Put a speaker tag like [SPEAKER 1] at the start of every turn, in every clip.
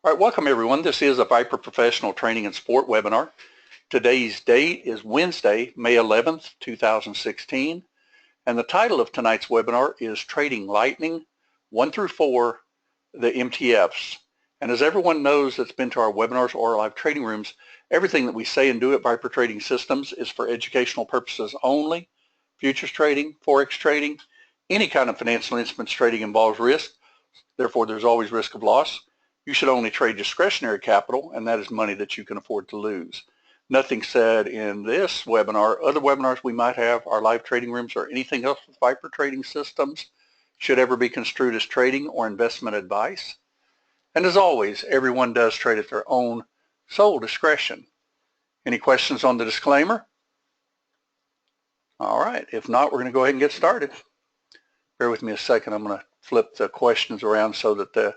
[SPEAKER 1] All right, welcome everyone. This is a Viper Professional Training and Sport webinar. Today's date is Wednesday, May 11th, 2016, and the title of tonight's webinar is Trading Lightning 1 through 4, the MTFs. And as everyone knows that's been to our webinars or our live trading rooms, everything that we say and do at Viper Trading Systems is for educational purposes only. Futures trading, Forex trading, any kind of financial instruments trading involves risk. Therefore, there's always risk of loss. You should only trade discretionary capital, and that is money that you can afford to lose. Nothing said in this webinar, other webinars we might have, our live trading rooms, or anything else with Viper Trading Systems should ever be construed as trading or investment advice. And as always, everyone does trade at their own sole discretion. Any questions on the disclaimer? All right, if not, we're going to go ahead and get started. Bear with me a second. I'm going to flip the questions around so that the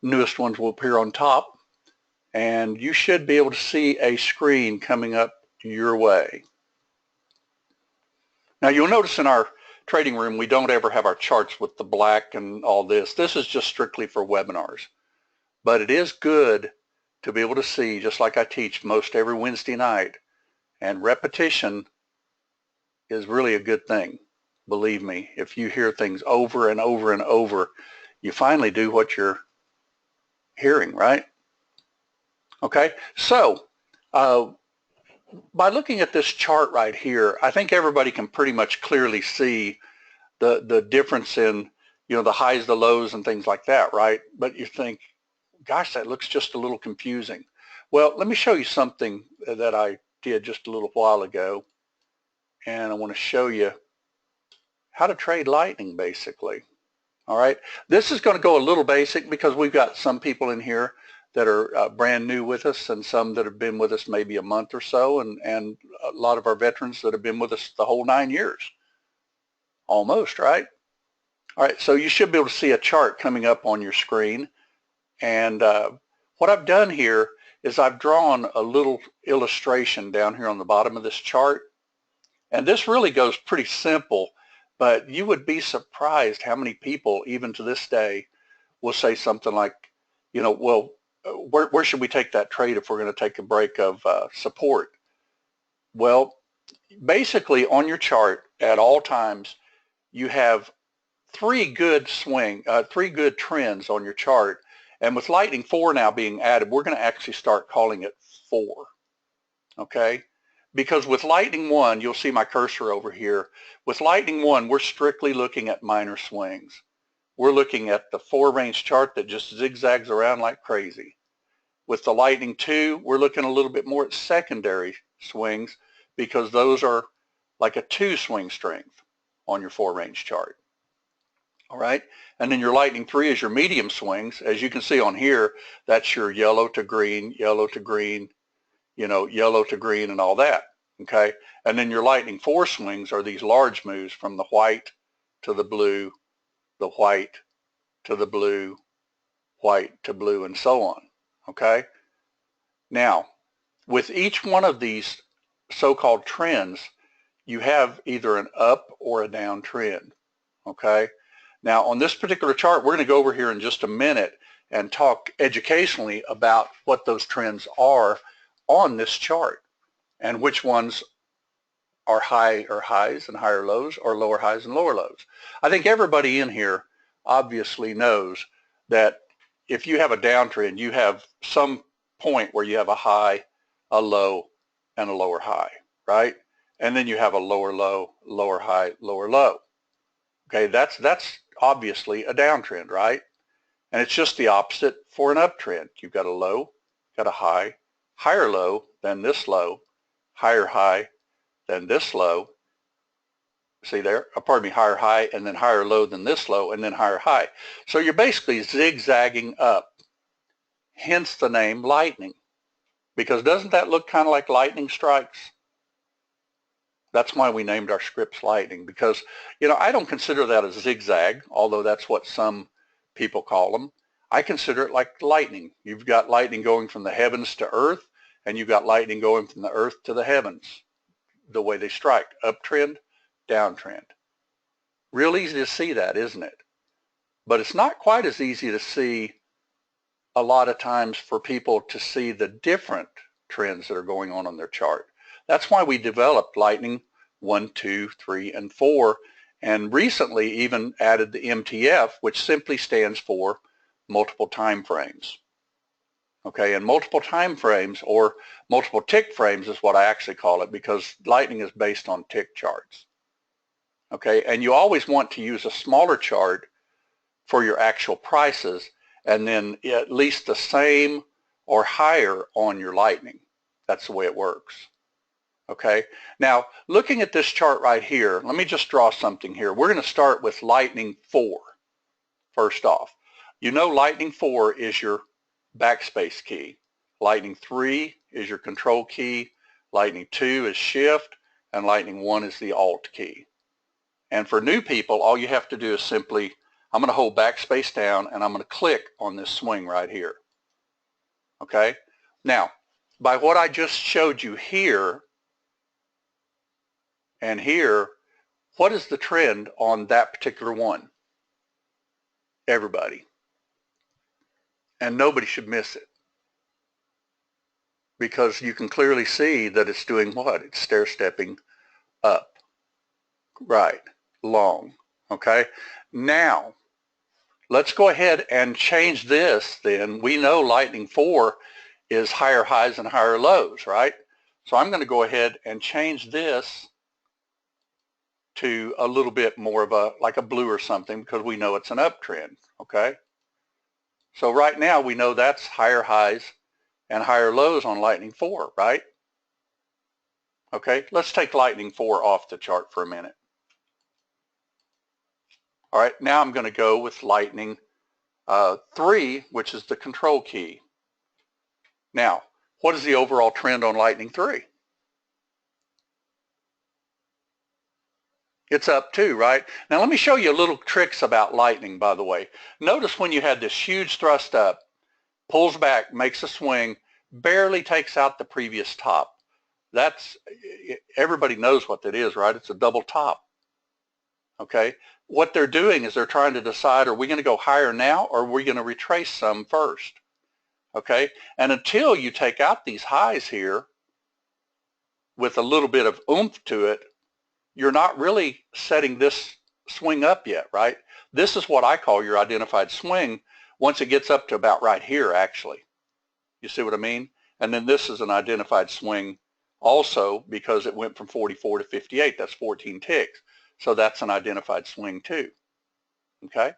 [SPEAKER 1] newest ones will appear on top, and you should be able to see a screen coming up your way. Now you'll notice in our trading room we don't ever have our charts with the black and all this. This is just strictly for webinars, but it is good to be able to see, just like I teach most every Wednesday night, and repetition is really a good thing. Believe me, if you hear things over and over and over, you finally do what you're hearing, right? Okay, so by looking at this chart right here, I think everybody can pretty much clearly see the difference in, the highs, the lows, and things like that, right? But you think, gosh, that looks just a little confusing. Well, let me show you something that I did just a little while ago, and I want to show you how to trade Lightning, basically. All right, this is going to go a little basic because we've got some people in here that are brand new with us and some that have been with us maybe a month or so, and a lot of our veterans that have been with us the whole 9 years. Almost, right? All right, so you should be able to see a chart coming up on your screen. And what I've done here is I've drawn a little illustration down here on the bottom of this chart. And this really goes pretty simple, but you would be surprised how many people, even to this day, will say something like, well, where should we take that trade if we're going to take a break of support? Well, basically on your chart at all times, you have three good trends on your chart. And with Lightning 4 now being added, we're going to actually start calling it 4. Okay? Because with Lightning 1, you'll see my cursor over here. With Lightning 1, we're strictly looking at minor swings. We're looking at the 4 range chart that just zigzags around like crazy. With the Lightning 2, we're looking a little bit more at secondary swings because those are like a 2 swing strength on your 4 range chart. All right, and then your Lightning 3 is your medium swings. As you can see on here, that's your yellow to green, yellow to green, yellow to green and all that. Okay, and then your Lightning 4 swings are these large moves from the white to the blue, the white to the blue, white to blue, and so on. Okay, now with each one of these so-called trends, you have either an up or a down trend. Okay, now on this particular chart, we're going to go over here in just a minute and talk educationally about what those trends are on this chart and which ones are higher highs and higher lows or lower highs and lower lows. I think everybody in here obviously knows that if you have a downtrend, you have some point where you have a high, a low, and a lower high, right? And then you have a lower low, lower high, lower low. Okay, that's obviously a downtrend, right? And it's just the opposite for an uptrend. You've got a low, got a high, higher low than this low, higher high than this low. See there? Pardon me, higher high and then higher low than this low and then higher high. So you're basically zigzagging up. Hence the name Lightning. Because doesn't that look kind of like lightning strikes? That's why we named our scripts Lightning, because, I don't consider that a zigzag, although that's what some people call them. I consider it like lightning. You've got lightning going from the heavens to earth, and you've got lightning going from the earth to the heavens, the way they strike, uptrend, downtrend. Real easy to see that, isn't it? But it's not quite as easy to see a lot of times for people to see the different trends that are going on their chart. That's why we developed Lightning 1, 2, 3, and 4, and recently even added the MTF, which simply stands for multiple time frames. Okay, and multiple time frames or multiple tick frames is what I actually call it, because Lightning is based on tick charts. Okay, and you always want to use a smaller chart for your actual prices, and then at least the same or higher on your Lightning. That's the way it works. Okay, now looking at this chart right here, let me just draw something here. We're going to start with Lightning 4 first off. You know Lightning 4 is your backspace key. Lightning 3 is your control key. Lightning 2 is shift, and Lightning 1 is the alt key. And for new people, all you have to do is simply, I'm going to hold backspace down and I'm going to click on this swing right here. Okay, now by what I just showed you here and here, what is the trend on that particular one? Everybody. And nobody should miss it, because you can clearly see that it's doing what? It's stair-stepping up, right, long. Okay, now let's go ahead and change this then. We know Lightning 4 is higher highs and higher lows, right? So I'm going to go ahead and change this to a little bit more of a, like a blue or something, because we know it's an uptrend, okay? So right now we know that's higher highs and higher lows on Lightning 4, right? Okay, let's take Lightning 4 off the chart for a minute. All right, now I'm going to go with Lightning 3, which is the control key. Now, what is the overall trend on Lightning 3? It's up too, right? Now let me show you a little tricks about Lightning, by the way. Notice when you had this huge thrust up, pulls back, makes a swing, barely takes out the previous top. That's, everybody knows what that is, right? It's a double top. Okay, what they're doing is they're trying to decide, are we going to go higher now, or are we going to retrace some first? Okay, and until you take out these highs here with a little bit of oomph to it, you're not really setting this swing up yet, right? This is what I call your identified swing once it gets up to about right here, actually. You see what I mean? And then this is an identified swing also, because it went from 44 to 58. That's 14 ticks. So that's an identified swing too. Okay?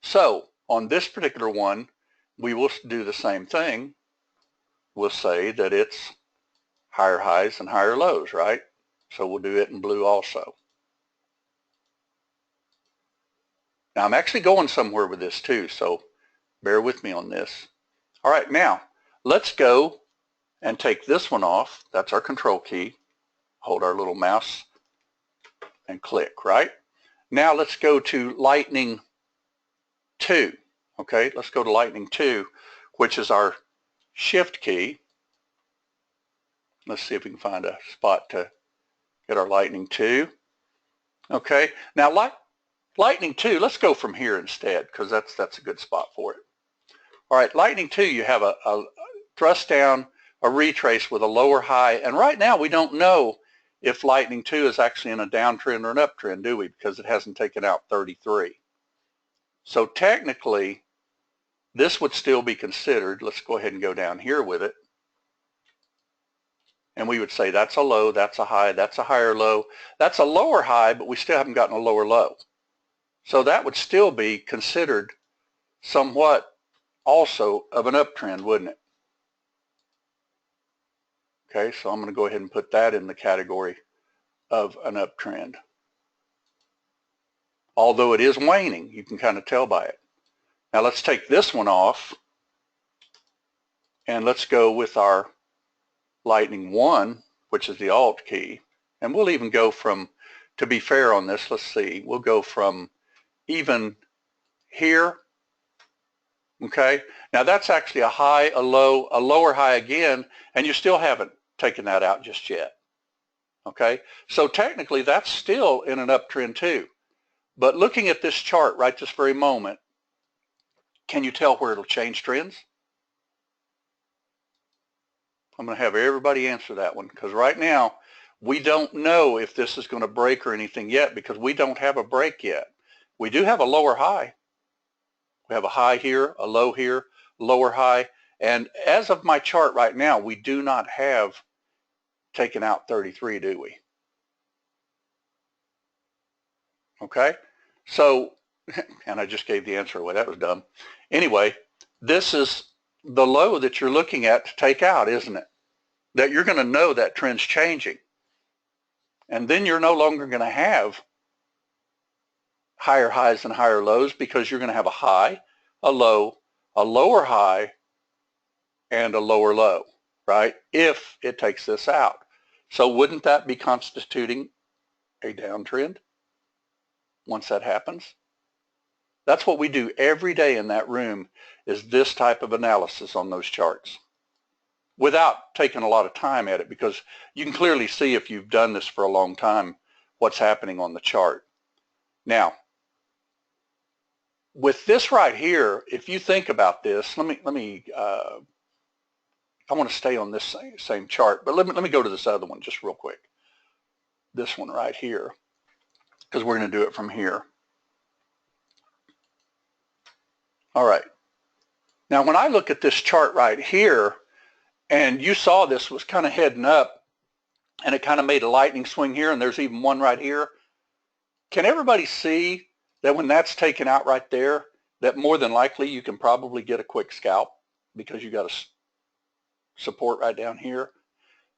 [SPEAKER 1] So on this particular one, we will do the same thing. We'll say that it's higher highs and higher lows, right? So we'll do it in blue also. Now I'm actually going somewhere with this too, so bear with me on this. All right, now let's go and take this one off. That's our control key. Hold our little mouse and click, right? Now let's go to Lightning 2. Okay, let's go to Lightning 2, which is our shift key. Let's see if we can find a spot to get our Lightning 2. Okay, now Lightning 2, let's go from here instead, because that's a good spot for it. All right, Lightning 2, you have a thrust down, a retrace with a lower high, and right now we don't know if Lightning 2 is actually in a downtrend or an uptrend, do we? Because it hasn't taken out 33. So technically, this would still be considered. Let's go ahead and go down here with it. And we would say that's a low, that's a high, that's a higher low. That's a lower high, but we still haven't gotten a lower low. So that would still be considered somewhat also of an uptrend, wouldn't it? Okay, so I'm going to go ahead and put that in the category of an uptrend. Although it is waning, you can kind of tell by it. Now let's take this one off, and let's go with our Lightning 1, which is the alt key. And we'll even go from, to be fair on this, let's see, we'll go from even here. Okay, now that's actually a high, a low, a lower high again, and you still haven't taken that out just yet. Okay, so technically that's still in an uptrend too. But looking at this chart right this very moment, Can you tell where it'll change trends? I'm going to have everybody answer that one, because right now we don't know if this is going to break or anything yet, because we don't have a break yet. We do have a lower high. We have a high here, a low here, lower high. And as of my chart right now, we do not have taken out 33, do we? Okay. So, and I just gave the answer away. That was dumb. Anyway, this is the low that you're looking at to take out, isn't it? That you're going to know that trend's changing. And then you're no longer going to have higher highs and higher lows, because you're going to have a high, a low, a lower high, and a lower low, right? If it takes this out. So wouldn't that be constituting a downtrend once that happens? That's what we do every day in that room, is this type of analysis on those charts, without taking a lot of time at it, because you can clearly see, if you've done this for a long time, what's happening on the chart. Now, with this right here, if you think about this, I want to stay on this same chart, but let me go to this other one just real quick. This one right here, because we're going to do it from here. All right. Now, when I look at this chart right here, and you saw this was kind of heading up, and it kind of made a lightning swing here, and there's even one right here. Can everybody see that when that's taken out right there, that more than likely you can probably get a quick scalp, because you got a support right down here?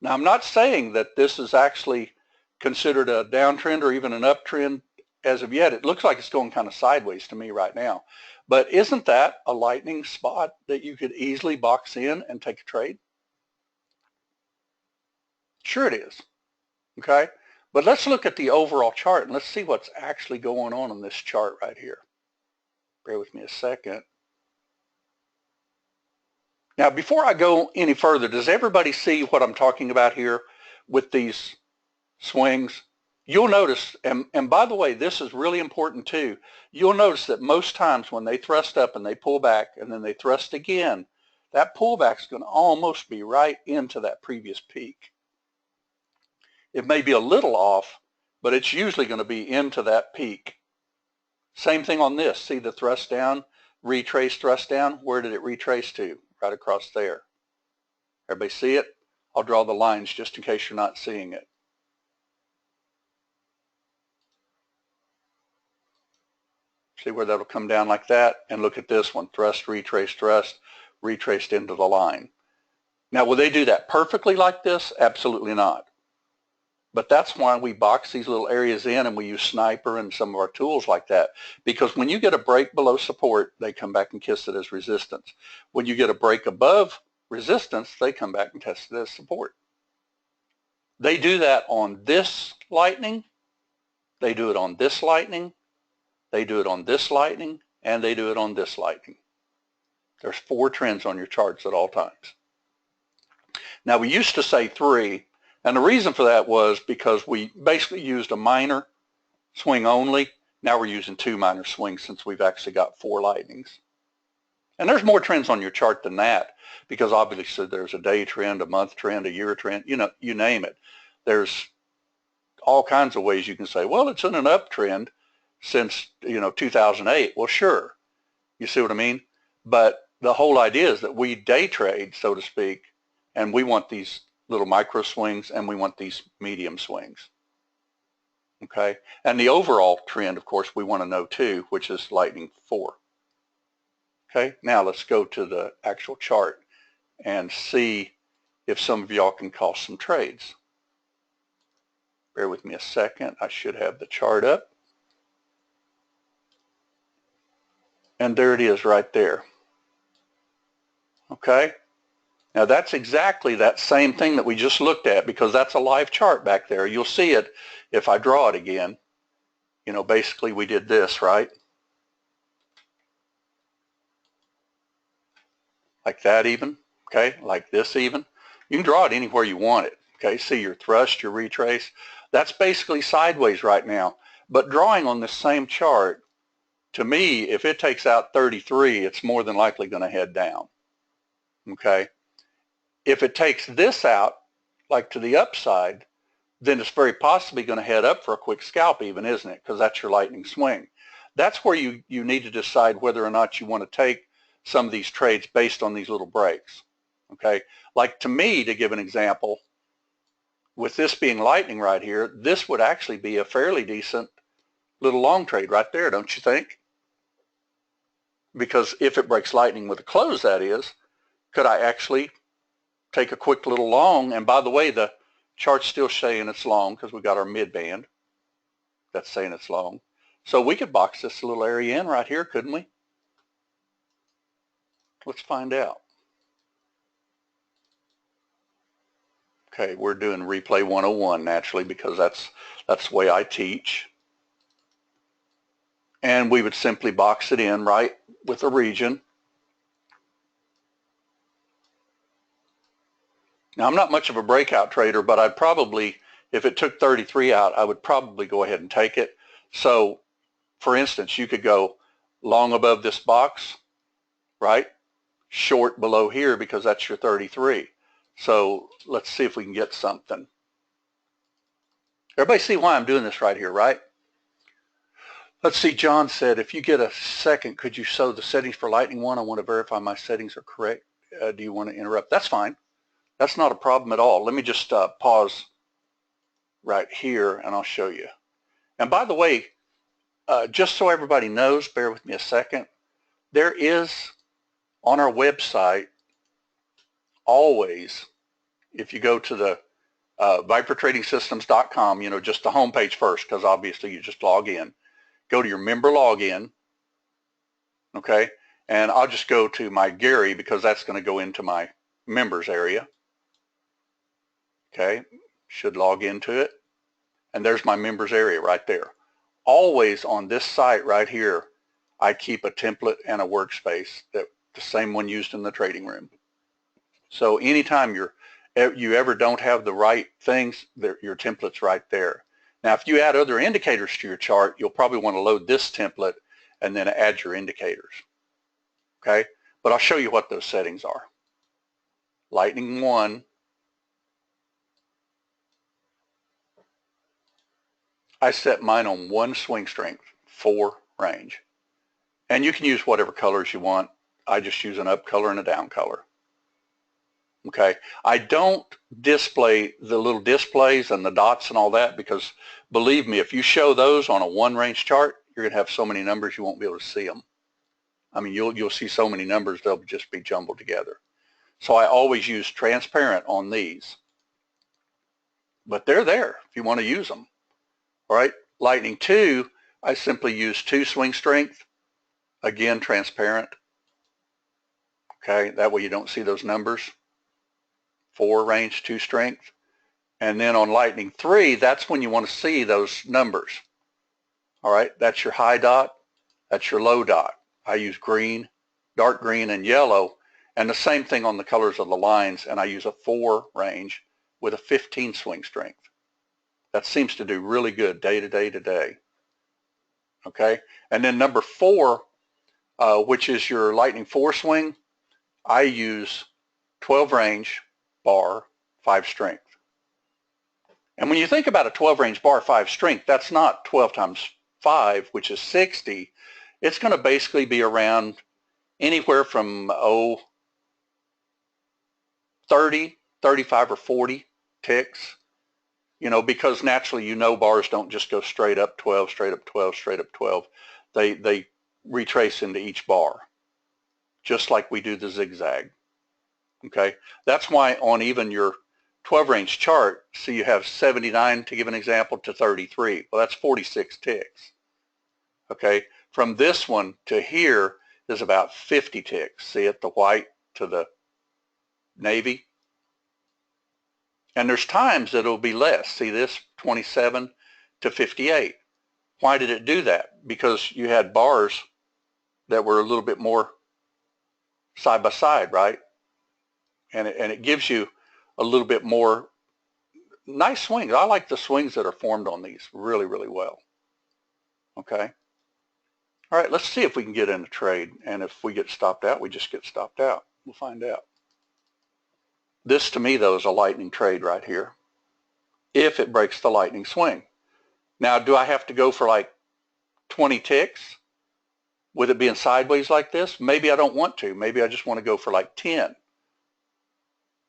[SPEAKER 1] Now, I'm not saying that this is actually considered a downtrend or even an uptrend as of yet. It looks like it's going kind of sideways to me right now. But isn't that a lightning spot that you could easily box in and take a trade? Sure it is. Okay. But let's look at the overall chart, and let's see what's actually going on this chart right here. Bear with me a second. Now, before I go any further, does everybody see what I'm talking about here with these swings? You'll notice, and by the way, this is really important too, you'll notice that most times when they thrust up and they pull back and then they thrust again, that pullback is going to almost be right into that previous peak. It may be a little off, but it's usually going to be into that peak. Same thing on this. See the thrust down, retrace thrust down? Where did it retrace to? Right across there. Everybody see it? I'll draw the lines just in case you're not seeing it. See where that'll come down like that? And look at this one. Thrust, retraced into the line. Now, will they do that perfectly like this? Absolutely not. But that's why we box these little areas in, and we use Sniper and some of our tools like that. Because when you get a break below support, they come back and kiss it as resistance. When you get a break above resistance, they come back and test it as support. They do that on this lightning. They do it on this lightning. They do it on this lightning, and they do it on this lightning. There's 4 trends on your charts at all times. Now, we used to say 3, and the reason for that was because we basically used a minor swing only. Now we're using 2 minor swings, since we've actually got 4 lightnings. And there's more trends on your chart than that, because obviously there's a day trend, a month trend, a year trend, you name it. There's all kinds of ways you can say, well, it's in an uptrend since 2008. Well, sure, you see what I mean? But the whole idea is that we day trade, so to speak, and we want these little micro swings, and we want these medium swings. Okay, and the overall trend, of course, we want to know too, which is lightning 4. Okay, now let's go to the actual chart and see if some of y'all can call some trades. Bear with me a second. I should have the chart up. And there it is right there. Okay. Now that's exactly that same thing that we just looked at, because that's a live chart back there. You'll see it if I draw it again. Basically we did this, right? Like that even, okay? Like this even. You can draw it anywhere you want it, okay? See your thrust, your retrace. That's basically sideways right now. But drawing on this same chart, to me, if it takes out 33, it's more than likely going to head down. Okay. If it takes this out, like to the upside, then it's very possibly going to head up for a quick scalp even, isn't it? Because that's your lightning swing. That's where you need to decide whether or not you want to take some of these trades based on these little breaks. Okay. Like to me, to give an example, with this being lightning right here, this would actually be a fairly decent little long trade right there, don't you think? Because if it breaks lightning with a close, that is, could I actually take a quick little long? And by the way, the chart's still saying it's long because we got our mid band that's saying it's long. So we could box this little area in right here, couldn't we? Let's find out. Okay, we're doing replay 101 naturally because that's the way I teach. And we would simply box it in right with a region. Now, I'm not much of a breakout trader, but I'd probably, if it took 33 out, I would probably go ahead and take it. So, for instance, you could go long above this box, right? Short below here because that's your 33. So let's see if we can get something. Everybody see why I'm doing this right here, right? Let's see, John said, if you get a second, could you show the settings for Lightning One? I want to verify my settings are correct. Do you want to interrupt? That's fine. That's not a problem at all. Let me just pause right here and I'll show you. And by the way, just so everybody knows, bear with me a second, there is on our website always, if you go to the vipertradingsystems.com, you know, just the homepage first, because obviously you just log in. Go to your member login, okay? And I'll just go to my Gary because that's going to go into my members area. Okay, should log into it. And there's my members area right there. Always on this site right here, I keep a template and a workspace, that the same one used in the trading room. So anytime you ever don't have the right things, your template's right there. Now, if you add other indicators to your chart, you'll probably want to load this template and then add your indicators. Okay, but I'll show you what those settings are. Lightning One. I set mine on 1 swing strength, 4 range. And you can use whatever colors you want. I just use an up color and a down color. Okay, I don't display the little displays and the dots and all that because, believe me, if you show those on a 1 range chart, you're going to have so many numbers you won't be able to see them. I mean, you'll see so many numbers, they'll just be jumbled together. So I always use transparent on these. But they're there if you want to use them. All right, Lightning 2, I simply use 2 swing strength, again transparent. Okay, that way you don't see those numbers. 4 range, 2 strength. And then on Lightning 3, that's when you want to see those numbers. All right, that's your high dot, that's your low dot. I use green, dark green, and yellow, and the same thing on the colors of the lines, and I use a 4 range with a 15 swing strength. That seems to do really good day to day to day. Okay, and then number 4, which is your Lightning 4 swing, I use 12 range, bar, 5 strength. And when you think about a 12 range bar, 5 strength, that's not 12 times 5, which is 60. It's going to basically be around anywhere from 30, 35, or 40 ticks. You know, because naturally, you know, bars don't just go straight up 12, straight up 12, straight up 12. They retrace into each bar, just like we do the zigzag. Okay, that's why on even your 12 range chart, see you have 79 to give an example to 33. Well, that's 46 ticks. Okay, from this one to here is about 50 ticks. See it, the white to the navy. And there's times that it'll be less. See this, 27 to 58. Why did it do that? Because you had bars that were a little bit more side by side, right? And it gives you a little bit more nice swings. I like the swings that are formed on these really, really well. Okay. All right, let's see if we can get in a trade. And if we get stopped out, we just get stopped out. We'll find out. This to me, though, is a lightning trade right here, if it breaks the lightning swing. Now, do I have to go for like 20 ticks with it being sideways like this? Maybe I don't want to. Maybe I just want to go for like 10.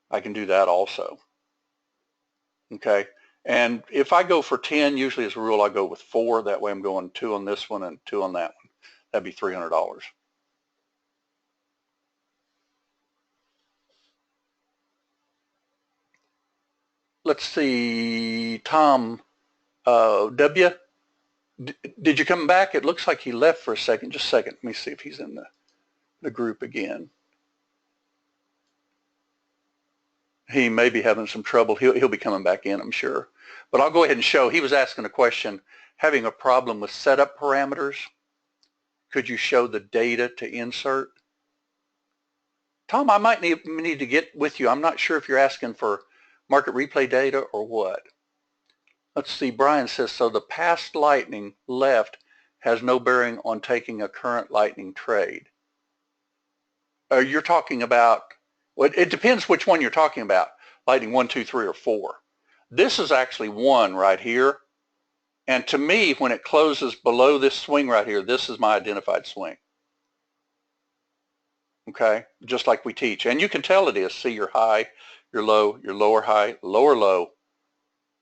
[SPEAKER 1] I can do that also. Okay. And if I go for 10, usually as a rule, I go with 4. That way I'm going 2 on this one and 2 on that one. That'd be $300. Let's see, Tom W. Did you come back? It looks like he left for a second. Just a second. Let me see if he's in the group again. He may be having some trouble. He'll be coming back in, I'm sure. But I'll go ahead and show. He was asking a question, having a problem with setup parameters. Could you show the data to insert? Tom, I might need to get with you. I'm not sure if you're asking for market replay data or what. Let's see, Brian says, so the past lightning left has no bearing on taking a current lightning trade. You're talking about, well, it depends which one you're talking about, lightning 1, 2, 3, or 4. This is actually 1 right here. And to me, when it closes below this swing right here, this is my identified swing. Okay, just like we teach. And you can tell it is. See your high, your low, your lower high, lower low,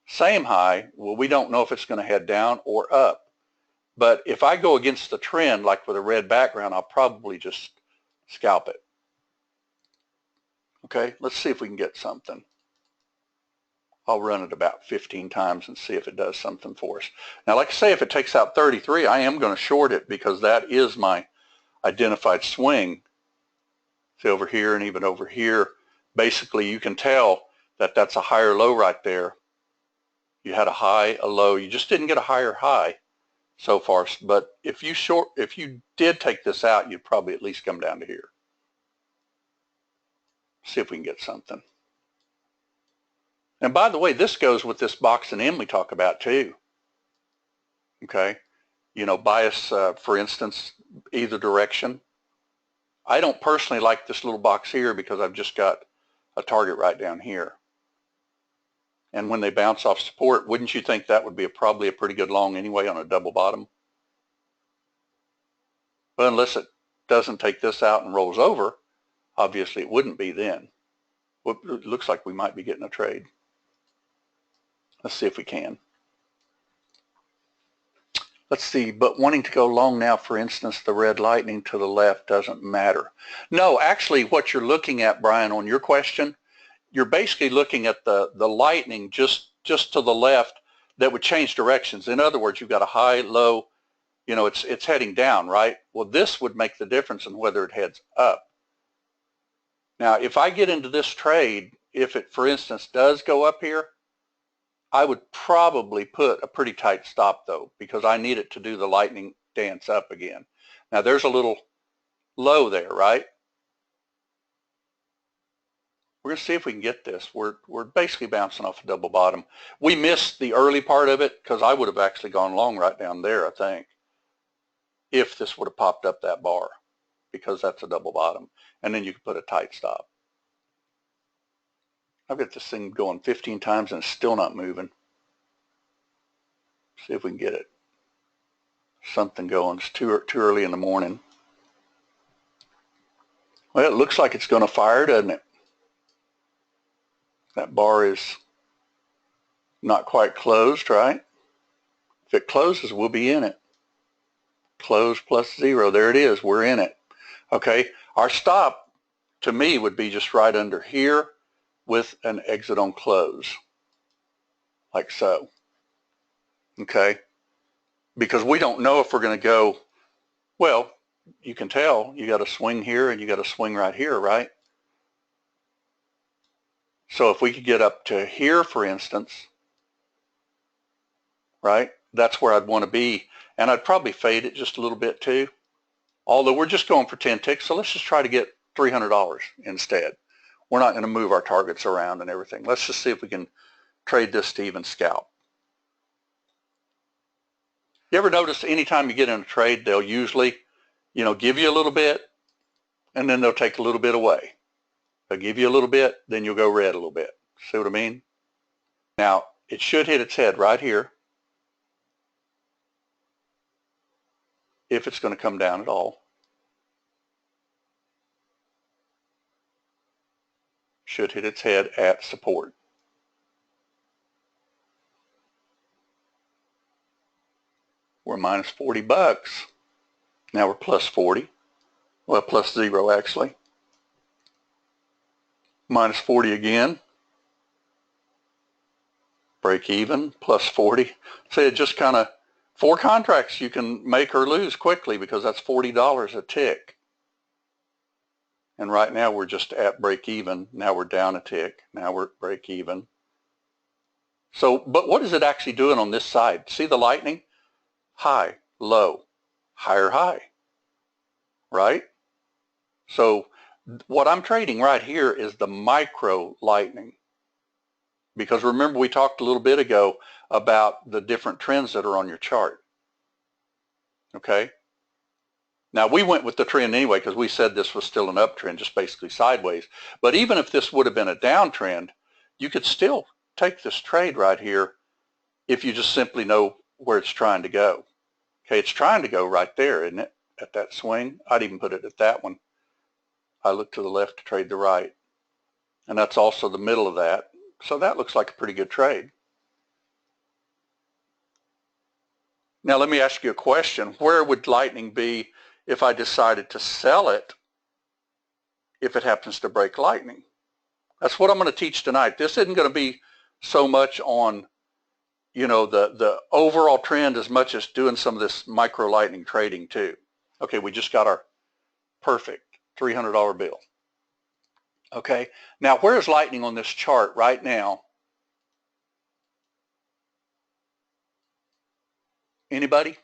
[SPEAKER 1] same high. Well, we don't know if it's going to head down or up. But if I go against the trend, like with a red background, I'll probably just scalp it. Okay, let's see if we can get something. I'll run it about 15 times and see if it does something for us. Now, like I say, if it takes out 33, I am going to short it because that is my identified swing. See over here and even over here, basically you can tell that that's a higher low right there. You had a high, a low. You just didn't get a higher high so far. But if you did take this out, you'd probably at least come down to here. See if we can get something. And by the way, this goes with this box and M we talk about too. Okay, you know, bias, for instance, either direction. I don't personally like this little box here because I've just got a target right down here. And when they bounce off support, wouldn't you think that would be probably a pretty good long anyway on a double bottom? But unless it doesn't take this out and rolls over, obviously it wouldn't be then. Well, it looks like we might be getting a trade. Let's see if we can. Let's see, but wanting to go long now, for instance, the red lightning to the left doesn't matter. No, actually what you're looking at, Brian, on your question, you're basically looking at the lightning just to the left that would change directions. In other words, you've got a high, low, you know, it's heading down, right? Well, this would make the difference in whether it heads up. Now, if I get into this trade, if it, for instance, does go up here, I would probably put a pretty tight stop though, because I need it to do the lightning dance up again. Now there's a little low there, right? We're going to see if we can get this. We're basically bouncing off a double bottom. We missed the early part of it because I would have actually gone long right down there, I think, if this would have popped up that bar, because that's a double bottom. And then you could put a tight stop. I've got this thing going 15 times and it's still not moving. See if we can get it. Something going. It's too early in the morning. Well, it looks like it's going to fire, doesn't it? That bar is not quite closed, right? If it closes, we'll be in it. Close plus 0. There it is. We're in it. Okay. Our stop, to me, would be just right under here with an exit on close, like so. Okay. Because we don't know if we're going to go, well, you can tell you got a swing here and you got a swing right here, right? So if we could get up to here, for instance, right, that's where I'd want to be. And I'd probably fade it just a little bit too. Although we're just going for 10 ticks, so let's just try to get $300 instead. We're not going to move our targets around and everything. Let's just see if we can trade this to even scalp. You ever notice anytime you get in a trade, they'll usually, give you a little bit, and then they'll take a little bit away. They'll give you a little bit, then you'll go red a little bit. See what I mean? Now, it should hit its head right here if it's going to come down at all. Should hit its head at support. We're minus 40 bucks. Now we're plus 40. Well, plus 0 actually. Minus 40 again. Break even, plus 40. So it just kind of, 4 contracts you can make or lose quickly because that's $40 a tick. And right now we're just at break even. Now we're down a tick. Now we're at break even. So, but what is it actually doing on this side? See the lightning? High, low, higher high, right? So what I'm trading right here is the micro lightning. Because remember we talked a little bit ago about the different trends that are on your chart. Okay? Now we went with the trend anyway because we said this was still an uptrend, just basically sideways. But even if this would have been a downtrend, you could still take this trade right here if you just simply know where it's trying to go. Okay, it's trying to go right there, isn't it? At that swing. I'd even put it at that one. I look to the left to trade the right. And that's also the middle of that. So that looks like a pretty good trade. Now let me ask you a question. Where would lightning be if I decided to sell it if it happens to break lightning? That's what I'm going to teach tonight. This isn't going to be so much on the overall trend as much as doing some of this micro lightning trading too. Okay, we just got our perfect $300 bill. Okay, now where's lightning on this chart right now? Anybody?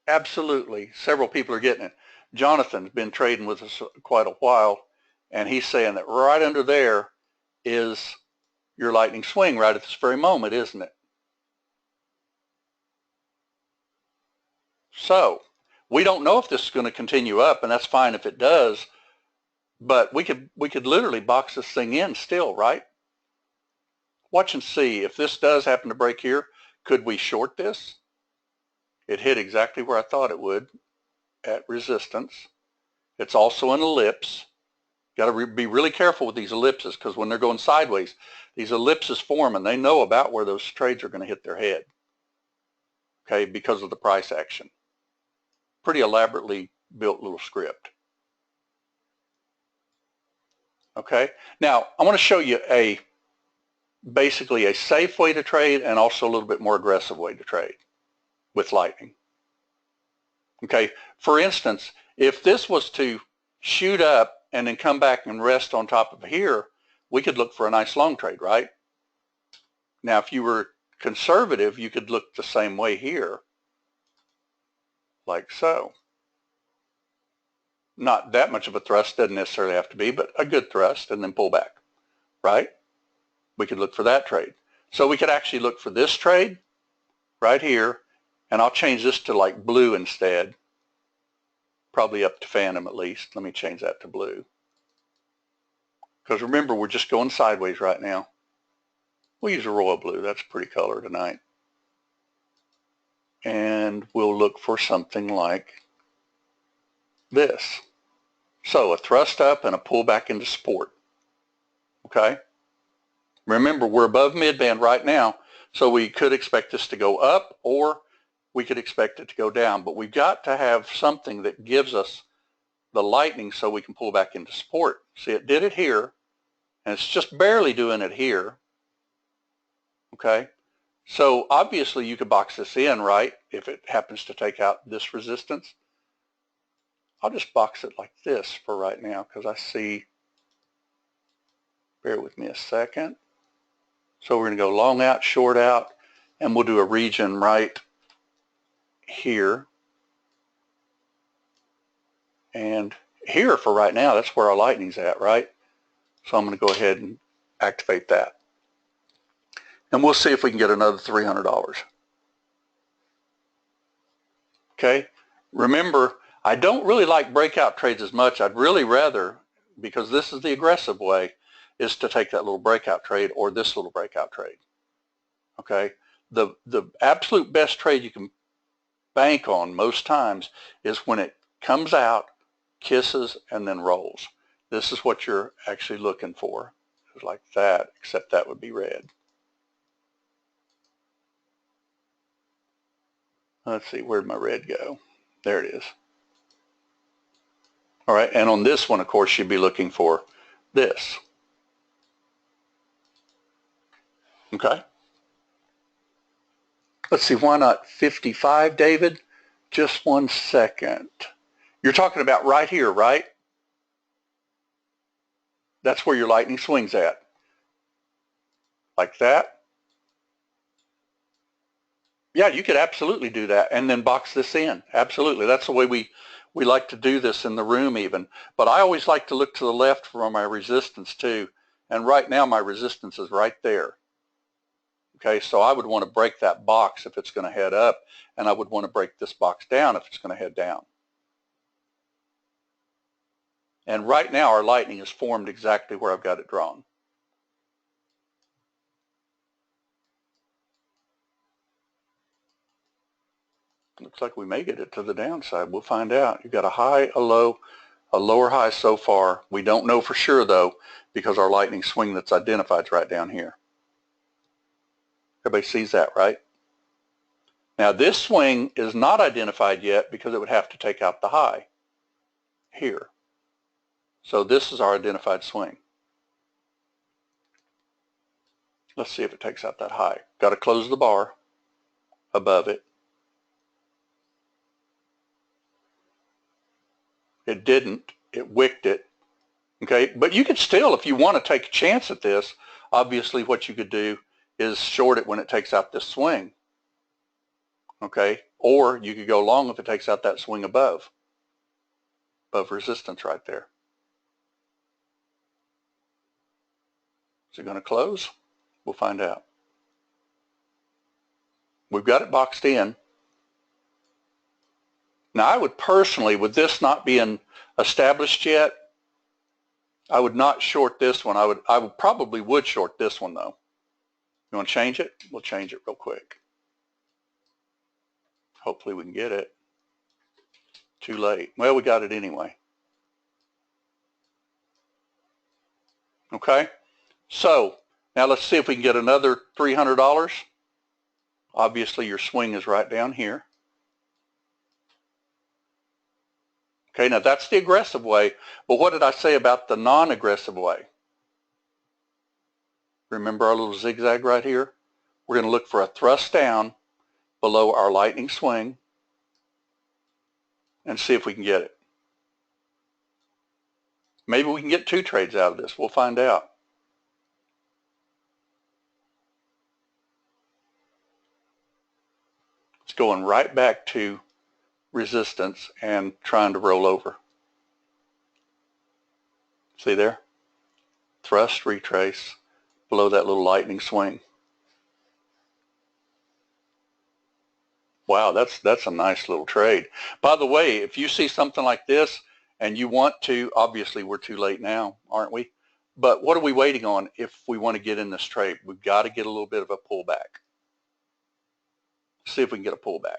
[SPEAKER 1] Absolutely. Several people are getting it. Jonathan's been trading with us quite a while, and he's saying that right under there is your lightning swing right at this very moment, isn't it? So we don't know if this is going to continue up, and that's fine if it does, but we could literally box this thing in still, right? Watch and see. If this does happen to break here, could we short this? It hit exactly where I thought it would at resistance. It's also an ellipse. Got to be really careful with these ellipses because when they're going sideways, these ellipses form and they know about where those trades are going to hit their head. Okay, because of the price action. Pretty elaborately built little script. Okay, now I want to show you basically a safe way to trade and also a little bit more aggressive way to trade with lightning. Okay, for instance, if this was to shoot up and then come back and rest on top of here, we could look for a nice long trade, right? Now, if you were conservative, you could look the same way here, like so. Not that much of a thrust, doesn't necessarily have to be, but a good thrust and then pull back, right? We could look for that trade. So we could actually look for this trade right here, and I'll change this to like blue instead, probably up to phantom at least. Let me change that to blue. Because remember, we're just going sideways right now. We'll use a royal blue. That's a pretty color tonight. And we'll look for something like this. So a thrust up and a pull back into support. Okay? Remember, we're above midband right now, so we could expect this to go up or we could expect it to go down. But we've got to have something that gives us the lightning so we can pull back into support. See, it did it here, and it's just barely doing it here. Okay? So obviously you could box this in, right, if it happens to take out this resistance. I'll just box it like this for right now because I see, bear with me a second. So we're going to go long out, short out, and we'll do a region right here. And here for right now, that's where our lightning's at, right? So I'm going to go ahead and activate that. And we'll see if we can get another $300. Okay. Remember, I don't really like breakout trades as much. I'd really rather, because this is the aggressive way, is to take that little breakout trade or this little breakout trade. Okay. The absolute best trade you can bank on most times is when it comes out, kisses, and then rolls. This is what you're actually looking for. It's like that, except that would be red. Let's see, where'd my red go? There it is. All right, and on this one, of course, you'd be looking for this. Okay. Let's see, why not 55, David? Just 1 second. You're talking about right here, right? That's where your lightning swing's at. Like that. Yeah, you could absolutely do that and then box this in. Absolutely. That's the way we like to do this in the room even. But I always like to look to the left for my resistance too. And right now my resistance is right there. Okay, so I would want to break that box if it's going to head up, and I would want to break this box down if it's going to head down. And right now our lightning is formed exactly where I've got it drawn. Looks like we may get it to the downside. We'll find out. You've got a high, a low, a lower high so far. We don't know for sure though, because our lightning swing that's identified is right down here. Everybody sees that, right? Now this swing is not identified yet because it would have to take out the high here. So this is our identified swing. Let's see if it takes out that high. Got to close the bar above it. It didn't. It wicked it. Okay, but you could still, if you want to take a chance at this, obviously what you could do is short it when it takes out this swing. Okay, or you could go long if it takes out that swing above resistance right there. Is it going to close? We'll find out. We've got it boxed in. Now I would personally, with this not being established yet, I would not short this one. I would probably short this one though. You want to change it? We'll change it real quick. Hopefully we can get it. Too late. Well, we got it anyway. Okay. So now let's see if we can get another $300. Obviously your swing is right down here. Okay, now that's the aggressive way, but what did I say about the non-aggressive way? Remember our little zigzag right here? We're going to look for a thrust down below our lightning swing and see if we can get it. Maybe we can get 2 trades out of this. We'll find out. It's going right back to resistance and trying to roll over. See there? Thrust, retrace, below that little lightning swing. Wow, that's a nice little trade. By the way, if you see something like this and you want to, obviously we're too late now, aren't we? But what are we waiting on if we want to get in this trade? We've got to get a little bit of a pullback. See if we can get a pullback.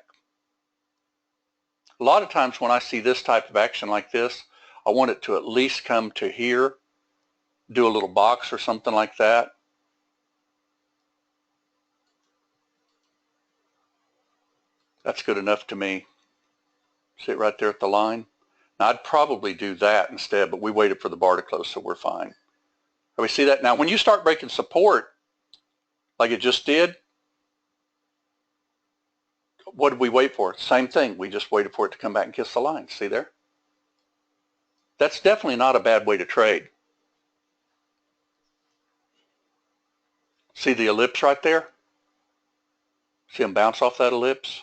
[SPEAKER 1] A lot of times when I see this type of action like this, I want it to at least come to here, do a little box or something like that. That's good enough to me. See it right there at the line? Now I'd probably do that instead, but we waited for the bar to close, so we're fine. We see that? Now when you start breaking support, like it just did, what did we wait for? Same thing. We just waited for it to come back and kiss the line. See there? That's definitely not a bad way to trade. See the ellipse right there? See them bounce off that ellipse?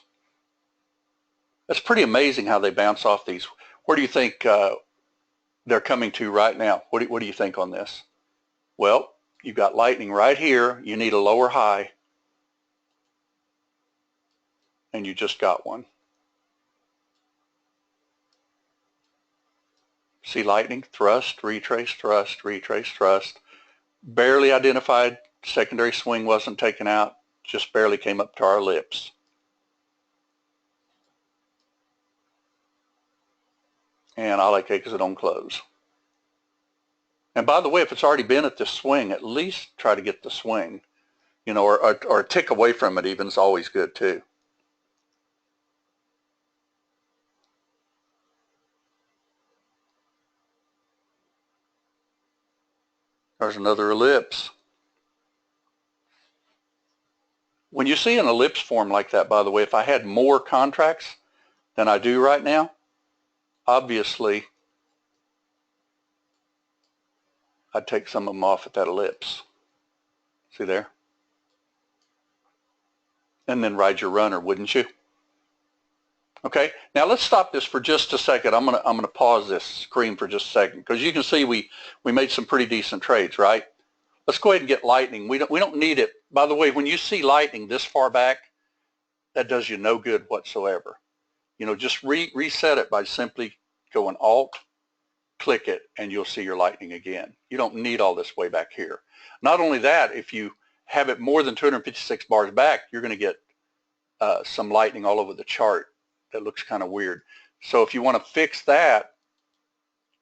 [SPEAKER 1] That's pretty amazing how they bounce off these. Where do you think they're coming to right now? What do you think on this? Well, you've got lightning right here. You need a lower high. And you just got one. See lightning, thrust, retrace, thrust, retrace, thrust. Barely identified, secondary swing wasn't taken out, just barely came up to our lips. And I like exit on close. And by the way, if it's already been at this swing, at least try to get the swing, you know, or a tick away from it even is always good too. There's another ellipse. When you see an ellipse form like that, by the way, if I had more contracts than I do right now, obviously I'd take some of them off at that ellipse. See there? And then ride your runner, wouldn't you? Okay, now let's stop this for just a second. I'm gonna pause this screen for just a second because you can see we made some pretty decent trades, right? Let's go ahead and get lightning. We don't need it. By the way, when you see lightning this far back, that does you no good whatsoever. You know, just reset it by simply going Alt, click it, and you'll see your lightning again. You don't need all this way back here. Not only that, if you have it more than 256 bars back, you're going to get some lightning all over the chart. That looks kind of weird. So if you want to fix that,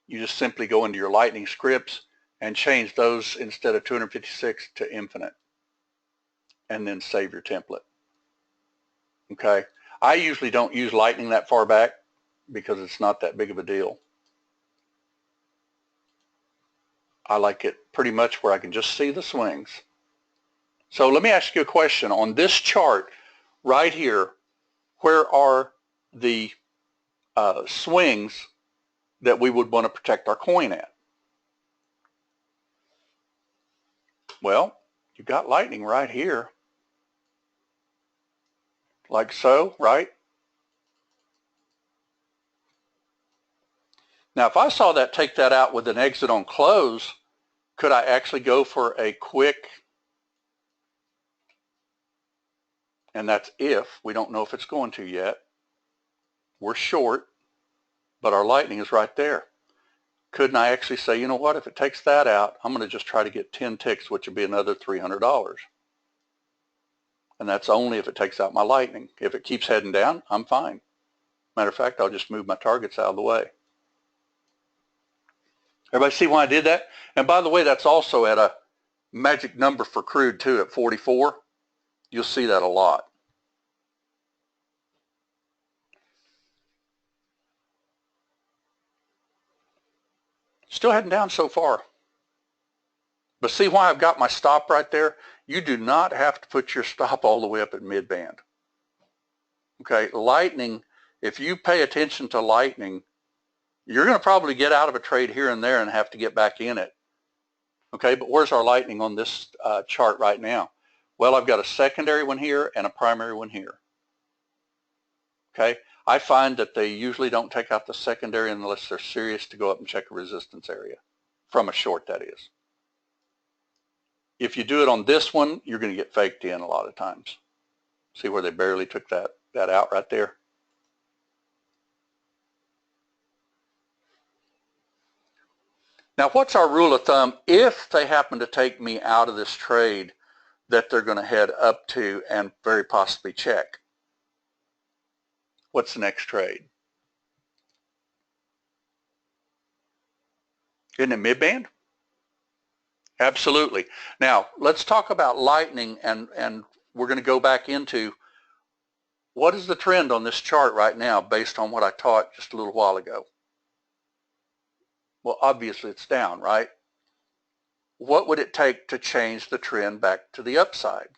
[SPEAKER 1] you just simply go into your lightning scripts and change those instead of 256 to infinite, and then save your template. Okay, I usually don't use lightning that far back because it's not that big of a deal. I like it pretty much where I can just see the swings. So let me ask you a question. On this chart right here, where are the swings that we would want to protect our coin at? Well, you've got lightning right here, like so, right? Now, if I saw that take that out with an exit on close, could I actually go for a quick, and that's if, we don't know if it's going to yet. We're short, but our lightning is right there. Couldn't I actually say, you know what, if it takes that out, I'm going to just try to get 10 ticks, which would be another $300. And that's only if it takes out my lightning. If it keeps heading down, I'm fine. Matter of fact, I'll just move my targets out of the way. Everybody see why I did that? And by the way, that's also at a magic number for crude too, at 44. You'll see that a lot. Still heading down so far. But see why I've got my stop right there? You do not have to put your stop all the way up at mid-band. Okay, lightning, if you pay attention to lightning, you're going to probably get out of a trade here and there and have to get back in it. Okay, but where's our lightning on this chart right now? Well, I've got a secondary one here and a primary one here. Okay, I find that they usually don't take out the secondary unless they're serious to go up and check a resistance area, from a short that is. If you do it on this one, you're going to get faked in a lot of times. See where they barely took that out right there? Now, what's our rule of thumb if they happen to take me out of this trade that they're going to head up to and very possibly check? What's the next trade? Isn't it mid-band? Absolutely. Now, let's talk about lightning, and we're going to go back into what is the trend on this chart right now based on what I taught just a little while ago. Well, obviously it's down, right? What would it take to change the trend back to the upside?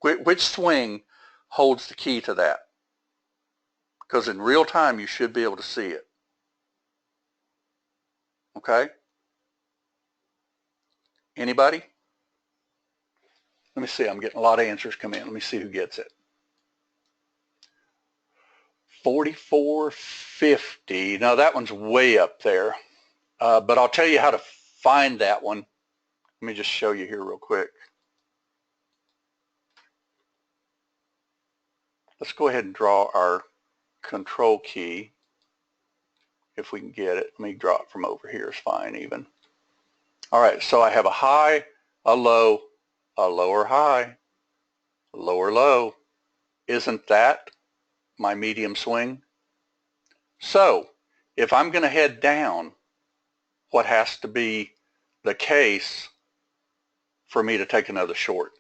[SPEAKER 1] Which swing holds the key to that? Because in real time, you should be able to see it. Okay? Anybody? Let me see. I'm getting a lot of answers come in. Let me see who gets it. 44.50. Now that one's way up there. But I'll tell you how to find that one. Let me just show you here real quick. Let's go ahead and draw our control key. if we can get it. Let me draw it from over here. It's fine even. All right, so I have a high, a low, a lower high, a lower low. Isn't that my medium swing? So if I'm going to head down, what has to be the case for me to take another short?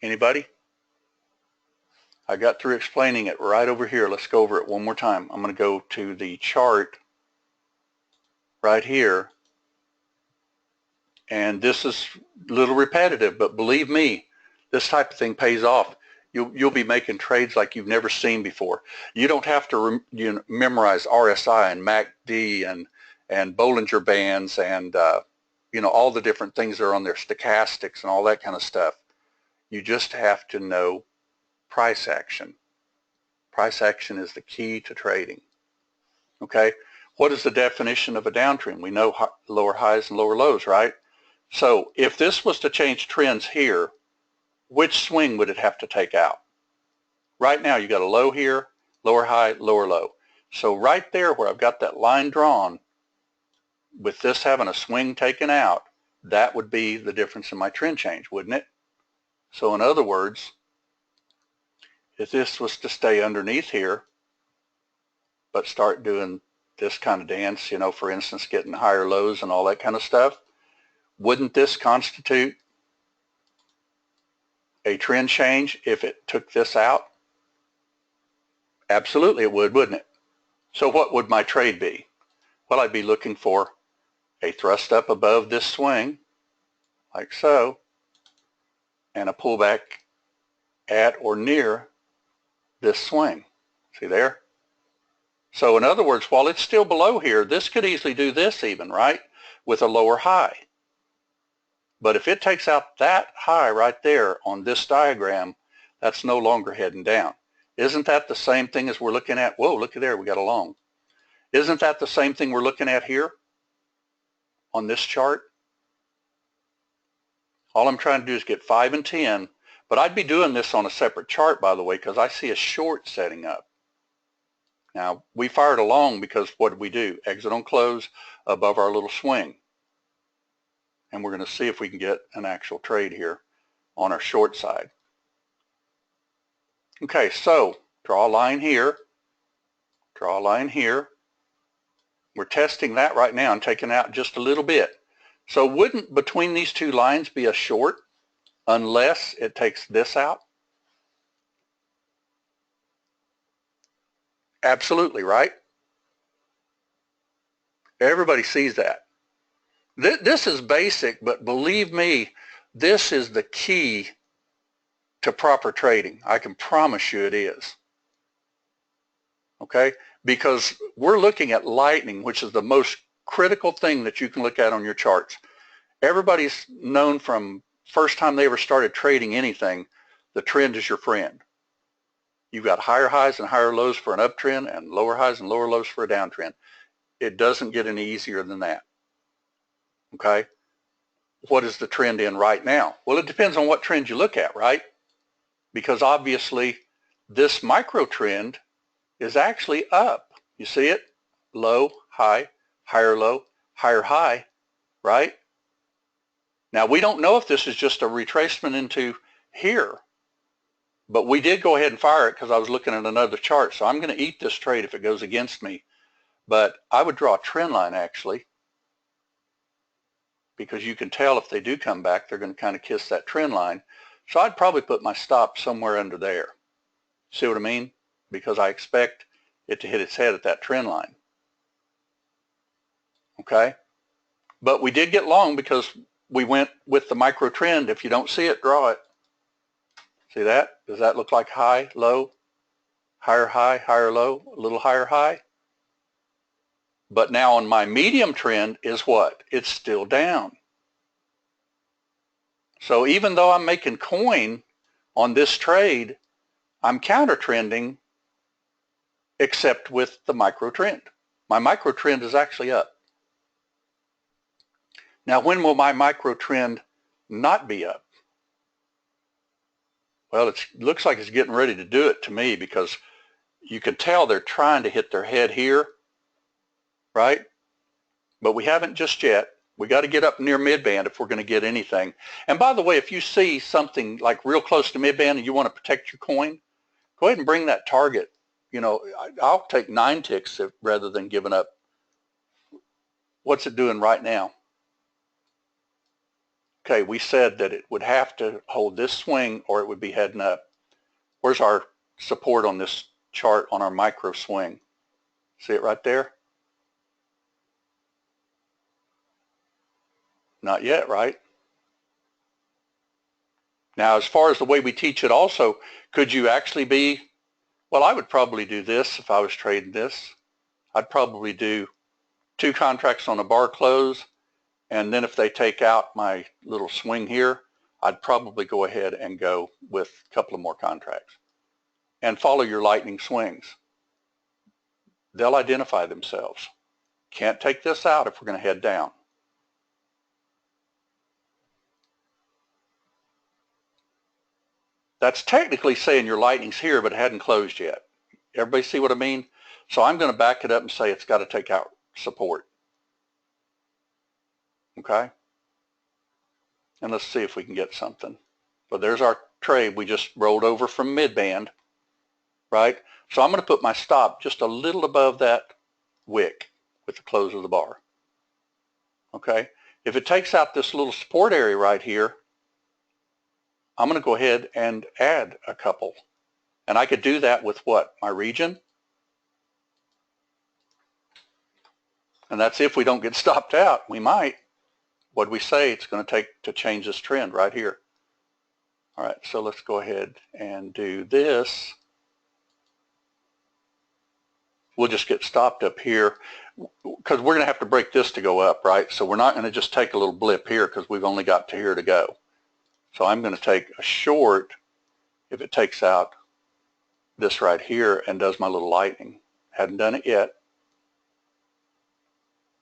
[SPEAKER 1] Anybody? I got through explaining it right over here. Let's go over it one more time. I'm going to go to the chart right here. And this is a little repetitive, but believe me, this type of thing pays off. You'll be making trades like you've never seen before. You don't have to memorize RSI and MACD and Bollinger Bands and all the different things that are on there, stochastics and all that kind of stuff. You just have to know price action. Price action is the key to trading. Okay, what is the definition of a downtrend? We know lower highs and lower lows, right? So if this was to change trends here, which swing would it have to take out? Right now you got a low here, lower high, lower low. So right there where I've got that line drawn, with this having a swing taken out, that would be the difference in my trend change, wouldn't it? So in other words, if this was to stay underneath here, but start doing this kind of dance, for instance, getting higher lows and all that kind of stuff, wouldn't this constitute a trend change if it took this out? Absolutely it would, wouldn't it? So what would my trade be? Well, I'd be looking for a thrust up above this swing, like so, and a pullback at or near this swing. See there? So in other words, while it's still below here, this could easily do this even, right? With a lower high. But if it takes out that high right there on this diagram, that's no longer heading down. Isn't that the same thing as we're looking at? Whoa, look at there, we got a long. Isn't that the same thing we're looking at here on this chart? All I'm trying to do is get 5 and 10, but I'd be doing this on a separate chart, by the way, because I see a short setting up. Now, we fired along because what did we do? Exit on close above our little swing. And we're going to see if we can get an actual trade here on our short side. Okay, so draw a line here, draw a line here. We're testing that right now and taking out just a little bit. So wouldn't between these two lines be a short unless it takes this out? Absolutely, right? Everybody sees that. This is basic, but believe me, this is the key to proper trading. I can promise you it is. Okay? Because we're looking at lightning, which is the most critical thing that you can look at on your charts. Everybody's known from first time they ever started trading anything, the trend is your friend. You've got higher highs and higher lows for an uptrend and lower highs and lower lows for a downtrend. It doesn't get any easier than that. Okay? What is the trend in right now? Well, it depends on what trend you look at, right? Because obviously this micro trend is actually up. You see it? Low, high, higher low, higher high, right? Now, we don't know if this is just a retracement into here, but we did go ahead and fire it because I was looking at another chart. So I'm going to eat this trade if it goes against me. But I would draw a trend line actually, because you can tell if they do come back, they're going to kind of kiss that trend line. So I'd probably put my stop somewhere under there. See what I mean? Because I expect it to hit its head at that trend line. Okay? But we did get long because we went with the micro trend. If you don't see it, draw it. See that? Does that look like high, low, higher low, a little higher high? But now on my medium trend is what? It's still down. So even though I'm making coin on this trade, I'm counter trending except with the micro trend. My micro trend is actually up. Now, when will my micro trend not be up? Well, it looks like it's getting ready to do it to me, because you could tell they're trying to hit their head here, right? But we haven't just yet. We got to get up near midband if we're going to get anything. And by the way, if you see something like real close to midband and you want to protect your coin, go ahead and bring that target. You know, I'll take 9 ticks rather than giving up. What's it doing right now? Okay, we said that it would have to hold this swing or it would be heading up. Where's our support on this chart on our micro swing? See it right there? Not yet, right? Now, as far as the way we teach it also, could you actually be, well, I would probably do this if I was trading this. I'd probably do 2 contracts on a bar close, and then if they take out my little swing here, I'd probably go ahead and go with a couple of more contracts. And follow your lightning swings. They'll identify themselves. Can't take this out if we're going to head down. That's technically saying your lightning's here, but it hadn't closed yet. Everybody see what I mean? So I'm going to back it up and say it's got to take out support. Okay? And let's see if we can get something. But there's our trade. We just rolled over from midband, right? So I'm going to put my stop just a little above that wick with the close of the bar. Okay? If it takes out this little support area right here, I'm going to go ahead and add a couple. And I could do that with what? My region. And that's if we don't get stopped out. We might. What we say it's going to take to change this trend right here. All right, so let's go ahead and do this. We'll just get stopped up here because we're going to have to break this to go up, right? So we're not going to just take a little blip here because we've only got to here to go. So I'm going to take a short if it takes out this right here and does my little lightning. Hadn't done it yet.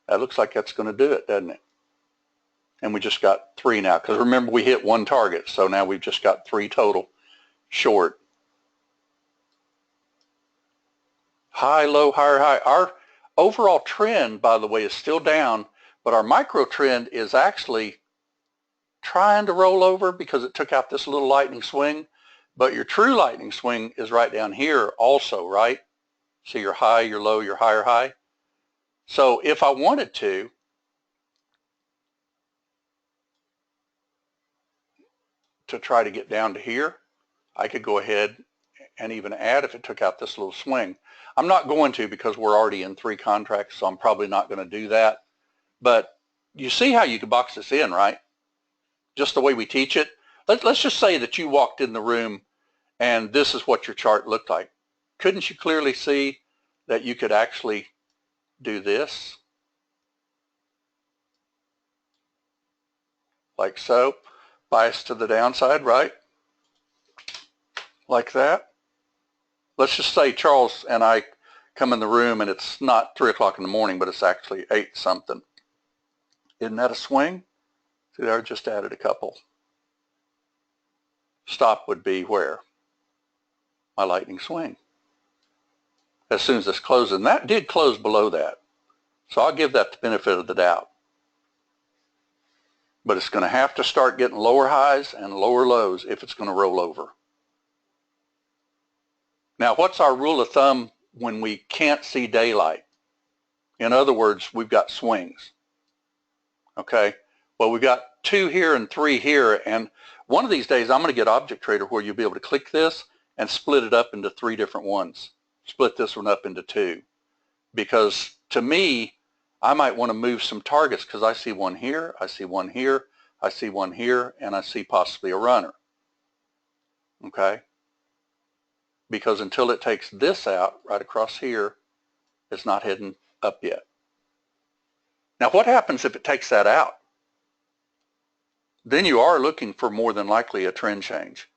[SPEAKER 1] That looks like that's going to do it, doesn't it? And we just got 3 now because remember we hit 1 target. So now we've just got 3 total short. High, low, higher, high. Our overall trend, by the way, is still down, but our micro trend is actually trying to roll over because it took out this little lightning swing, but your true lightning swing is right down here also, right? So your high, your low, your higher high. So if I wanted to try to get down to here, I could go ahead and even add if it took out this little swing. I'm not going to because we're already in 3 contracts, so I'm probably not going to do that. But you see how you can box this in, right? Just the way we teach it. Let's just say that you walked in the room and this is what your chart looked like. Couldn't you clearly see that you could actually do this? Like so. Bias to the downside, right? Like that. Let's just say Charles and I come in the room and it's not 3 o'clock in the morning, but it's actually 8 something. Isn't that a swing? See there, I just added a couple. Stop would be where? My lightning swing. As soon as this closes, and that did close below that. So I'll give that the benefit of the doubt. But it's going to have to start getting lower highs and lower lows if it's going to roll over. Now, what's our rule of thumb when we can't see daylight? In other words, we've got swings. Okay? Well, we've got 2 here and 3 here, and one of these days I'm going to get Object Trader where you'll be able to click this and split it up into 3 different ones. Split this one up into 2. Because to me, I might want to move some targets because I see one here, I see one here, I see one here, and I see possibly a runner. Okay? Because until it takes this out right across here, it's not heading up yet. Now what happens if it takes that out? Then you are looking for more than likely a trend change.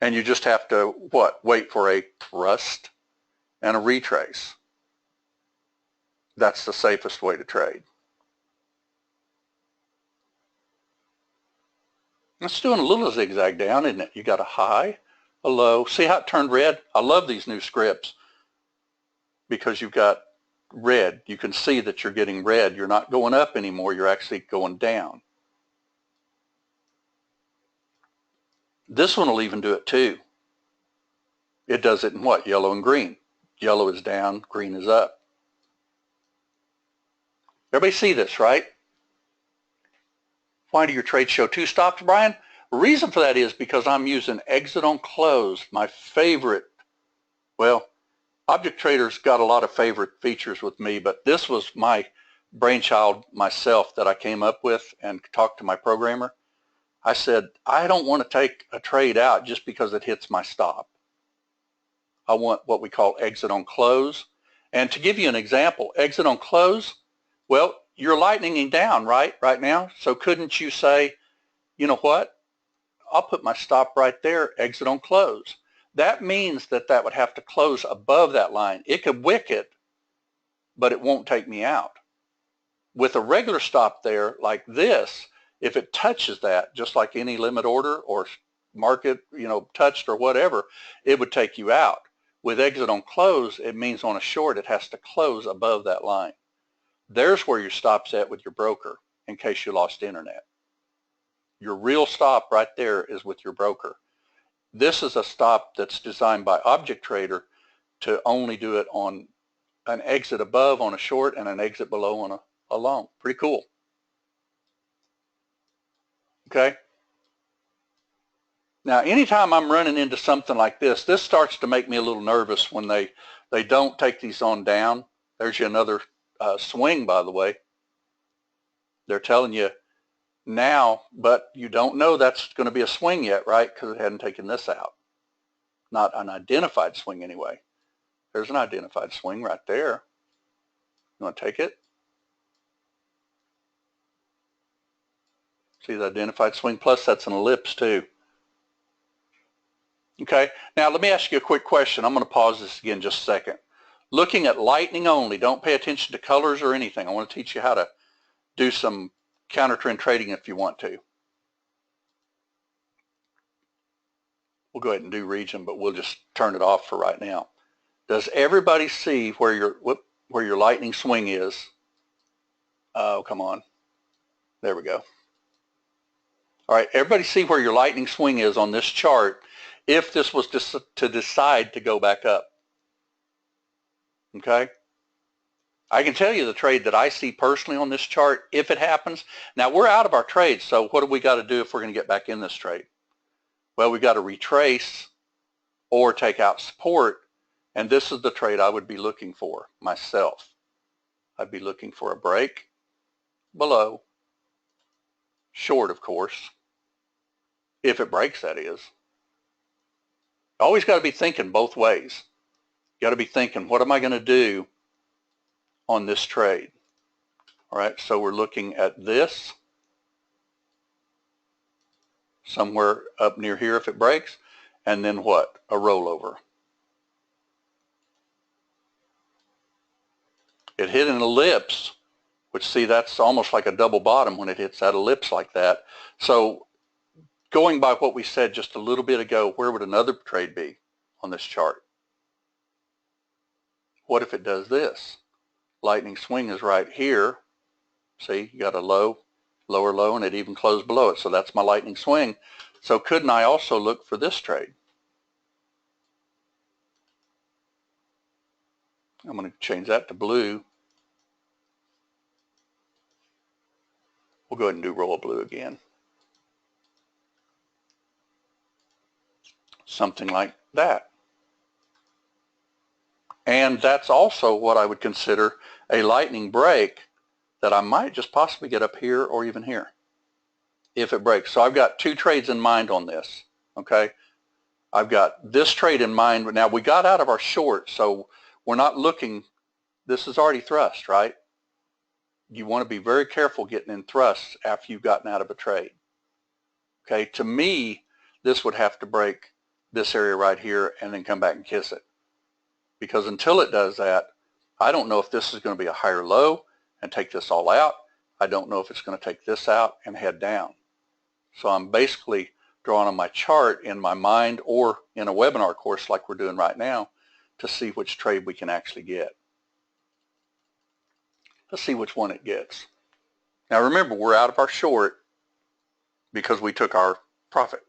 [SPEAKER 1] And you just have to, what? Wait for a thrust and a retrace. That's the safest way to trade. It's doing a little zigzag down, isn't it? You got a high, a low. See how it turned red? I love these new scripts. because you've got red. You can see that you're getting red. You're not going up anymore. You're actually going down. This one will even do it too. It does it in what? Yellow and green. Yellow is down, green is up. Everybody see this, right? Why do your trades show two stops, Brian? The reason for that is because I'm using exit on close, my favorite. Well, Object Trader's got a lot of favorite features with me, but this was my brainchild myself that I came up with and talked to my programmer. I said, I don't want to take a trade out just because it hits my stop. I want what we call exit on close. And to give you an example, exit on close, well, you're lightninging down, right now. So couldn't you say, you know what? I'll put my stop right there, exit on close. That means that that would have to close above that line. It could wick it, but it won't take me out. With a regular stop there like this, if it touches that, just like any limit order or market, touched or whatever, it would take you out. With exit on close, it means on a short, it has to close above that line. There's where your stop's at with your broker, in case you lost internet. Your real stop right there is with your broker. This is a stop that's designed by Object Trader to only do it on an exit above on a short and an exit below on a long. Pretty cool. Okay. Now, anytime I'm running into something like this starts to make me a little nervous when they don't take these on down. There's you another swing, by the way. They're telling you now, but you don't know that's going to be a swing yet, right? Because it hadn't taken this out. Not an identified swing anyway. There's an identified swing right there. You want to take it? See the identified swing, plus that's an ellipse too. Okay, now let me ask you a quick question. I'm going to pause this again just a second. Looking at lightning only, don't pay attention to colors or anything. I want to teach you how to do some counter trend trading if you want to. We'll go ahead and do region, but we'll just turn it off for right now. Does everybody see where your lightning swing is? Oh, come on. There we go. All right, everybody see where your lightning swing is on this chart if this was to decide to go back up. Okay? I can tell you the trade that I see personally on this chart, if it happens. Now, we're out of our trade, so what do we got to do if we're going to get back in this trade? Well, we got to retrace or take out support, and this is the trade I would be looking for myself. I'd be looking for a break below, short, of course, if it breaks, that is. Always got to be thinking both ways. You got to be thinking, what am I going to do on this trade? All right, so we're looking at this, somewhere up near here if it breaks, and then what? A rollover. It hit an ellipse, which, see, that's almost like a double bottom when it hits that ellipse like that. So going by what we said just a little bit ago, where would another trade be on this chart? What if it does this? Lightning swing is right here. See, you got a low, lower low, and it even closed below it. So that's my lightning swing. So couldn't I also look for this trade? I'm going to change that to blue. We'll go ahead and do royal blue again. Something like that. And that's also what I would consider a lightning break that I might just possibly get up here or even here if it breaks. So I've got two trades in mind on this, okay? I've got this trade in mind. Now, we got out of our short, so we're not looking. This is already thrust, right? You want to be very careful getting in thrusts after you've gotten out of a trade. Okay, to me, this would have to break this area right here and then come back and kiss it. Because until it does that, I don't know if this is going to be a higher low and take this all out. I don't know if it's going to take this out and head down. So I'm basically drawing on my chart in my mind or in a webinar course like we're doing right now to see which trade we can actually get. Let's see which one it gets. Now remember, we're out of our short because we took our profit.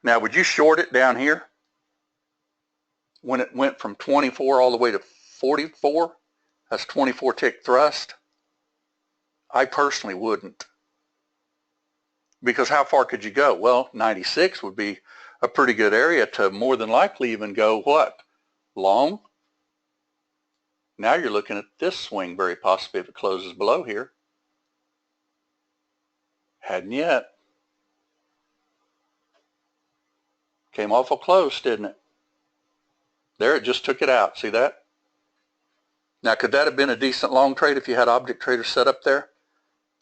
[SPEAKER 1] Now, would you short it down here when it went from 24 all the way to 44? That's 24 tick thrust. I personally wouldn't. Because how far could you go? Well, 96 would be a pretty good area to more than likely even go what? Long. Now you're looking at this swing very possibly if it closes below here. Hadn't yet. Came awful close, didn't it? There, it just took it out. See that? Now, could that have been a decent long trade if you had Object Trader set up there?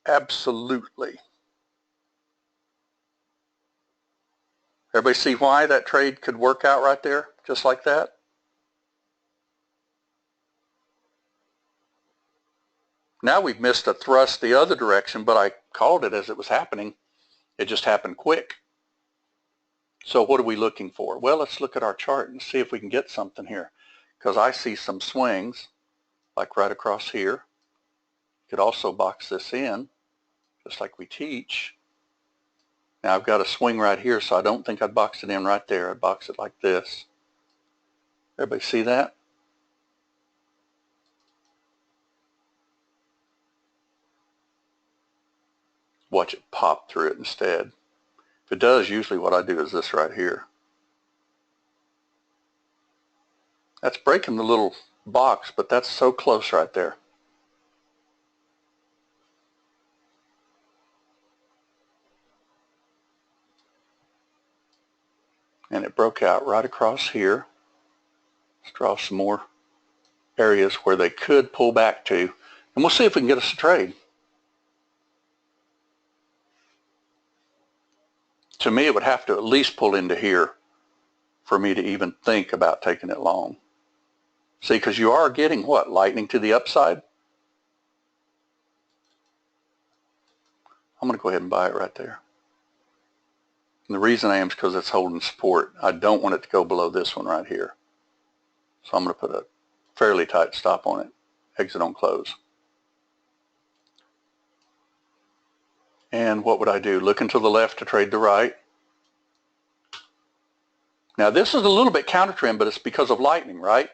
[SPEAKER 1] Absolutely. Everybody see why that trade could work out right there, just like that? Now we've missed a thrust the other direction, but I called it as it was happening. It just happened quick. So what are we looking for? Well, let's look at our chart and see if we can get something here, because I see some swings like right across here. You could also box this in just like we teach. Now I've got a swing right here, so I don't think I'd box it in right there. I'd box it like this. Everybody see that? Watch it pop through it instead. If it does, usually what I do is this right here. That's breaking the little box, but that's so close right there. And it broke out right across here. Let's draw some more areas where they could pull back to, and we'll see if we can get us a trade. To me, it would have to at least pull into here for me to even think about taking it long. See, because you are getting what? Lightning to the upside? I'm going to go ahead and buy it right there. And the reason I am is because it's holding support. I don't want it to go below this one right here. So I'm going to put a fairly tight stop on it. Exit on close. And what would I do? Looking to the left to trade the right. Now this is a little bit counter trend, but it's because of lightning, right?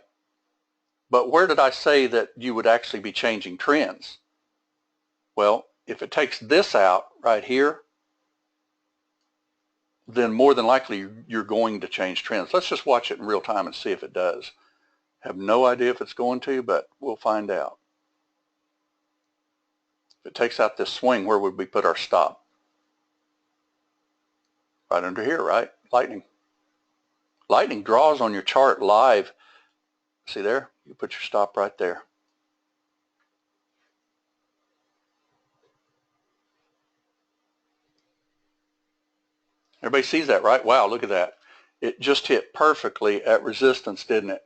[SPEAKER 1] But where did I say that you would actually be changing trends? Well, if it takes this out right here, then more than likely you're going to change trends. Let's just watch it in real time and see if it does. Have no idea if it's going to, but we'll find out. If it takes out this swing, where would we put our stop? Right under here, right? Lightning. Lightning draws on your chart live. See there? You put your stop right there. Everybody sees that, right? Wow, look at that. It just hit perfectly at resistance, didn't it?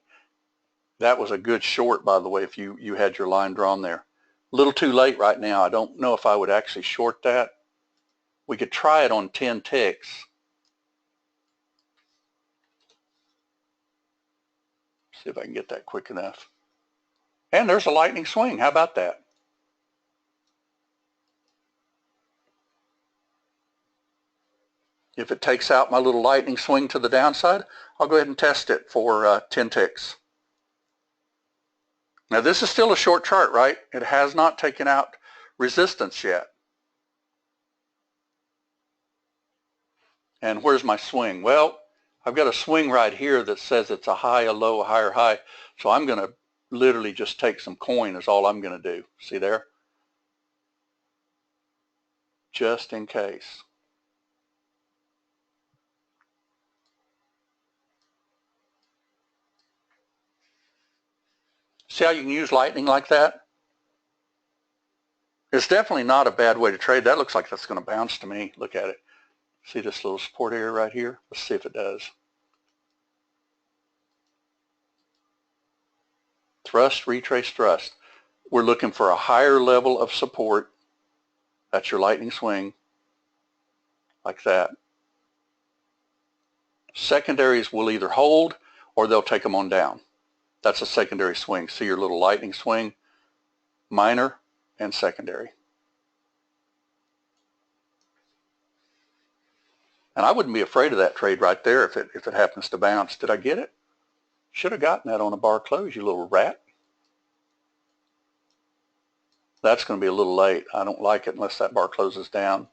[SPEAKER 1] That was a good short, by the way, if you had your line drawn there. A little too late right now. I don't know if I would actually short that. We could try it on 10 ticks. See if I can get that quick enough. And there's a lightning swing. How about that? If it takes out my little lightning swing to the downside, I'll go ahead and test it for 10 ticks. Now this is still a short chart, right? It has not taken out resistance yet. And where's my swing? Well, I've got a swing right here that says it's a high, a low, a higher high. So I'm going to literally just take some coin is all I'm going to do. See there? Just in case. See how you can use lightning like that? It's definitely not a bad way to trade. That looks like that's going to bounce to me. Look at it. See this little support area right here? Let's see if it does. Thrust, retrace, thrust. We're looking for a higher level of support. That's your lightning swing. Like that. Secondaries will either hold or they'll take them on down. That's a secondary swing. See your little lightning swing, minor and secondary. And I wouldn't be afraid of that trade right there if it happens to bounce. Did I get it? Should have gotten that on a bar close, you little rat. That's going to be a little late. I don't like it unless that bar closes down.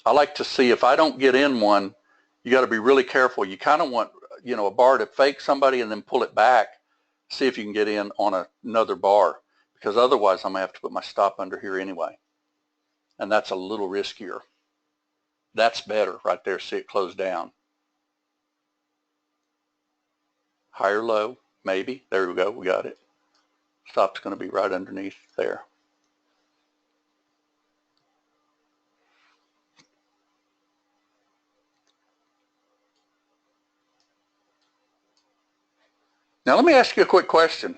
[SPEAKER 1] I like to see if I don't get in one, you got to be really careful. You kind of want, you know, a bar to fake somebody and then pull it back, see if you can get in on another bar, because otherwise I'm going to have to put my stop under here anyway. And that's a little riskier. That's better right there. See it close down. Higher low, maybe. There we go. We got it. Stop's going to be right underneath there. Now let me ask you a quick question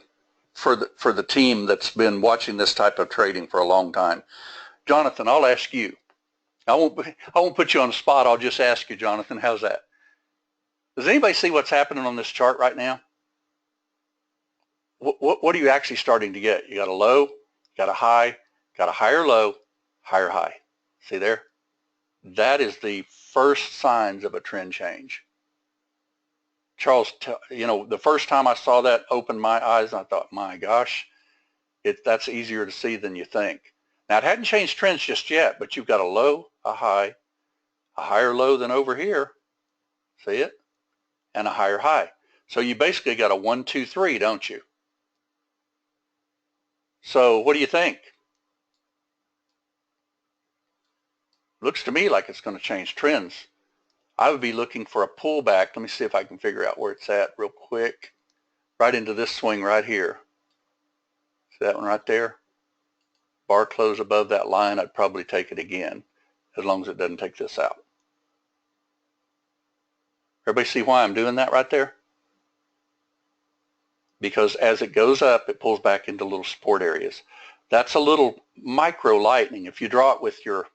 [SPEAKER 1] for the team that's been watching this type of trading for a long time. Jonathan, I'll ask you. I won't put you on the spot. I'll just ask you, Jonathan. How's that? Does anybody see what's happening on this chart right now? What are you actually starting to get? You got a low, got a high, got a higher low, higher high. See there? That is the first signs of a trend change. Charles, you know, the first time I saw that opened my eyes and I thought, my gosh, that's easier to see than you think. Now, it hadn't changed trends just yet, but you've got a low, a high, a higher low than over here. See it? And a higher high. So you basically got a 1, 2, 3, don't you? So what do you think? Looks to me like it's going to change trends. I would be looking for a pullback. Let me see if I can figure out where it's at real quick. Right into this swing right here. See that one right there? Bar close above that line, I'd probably take it again, as long as it doesn't take this out. Everybody see why I'm doing that right there? Because as it goes up, it pulls back into little support areas. That's a little micro lightning. If you draw it with your,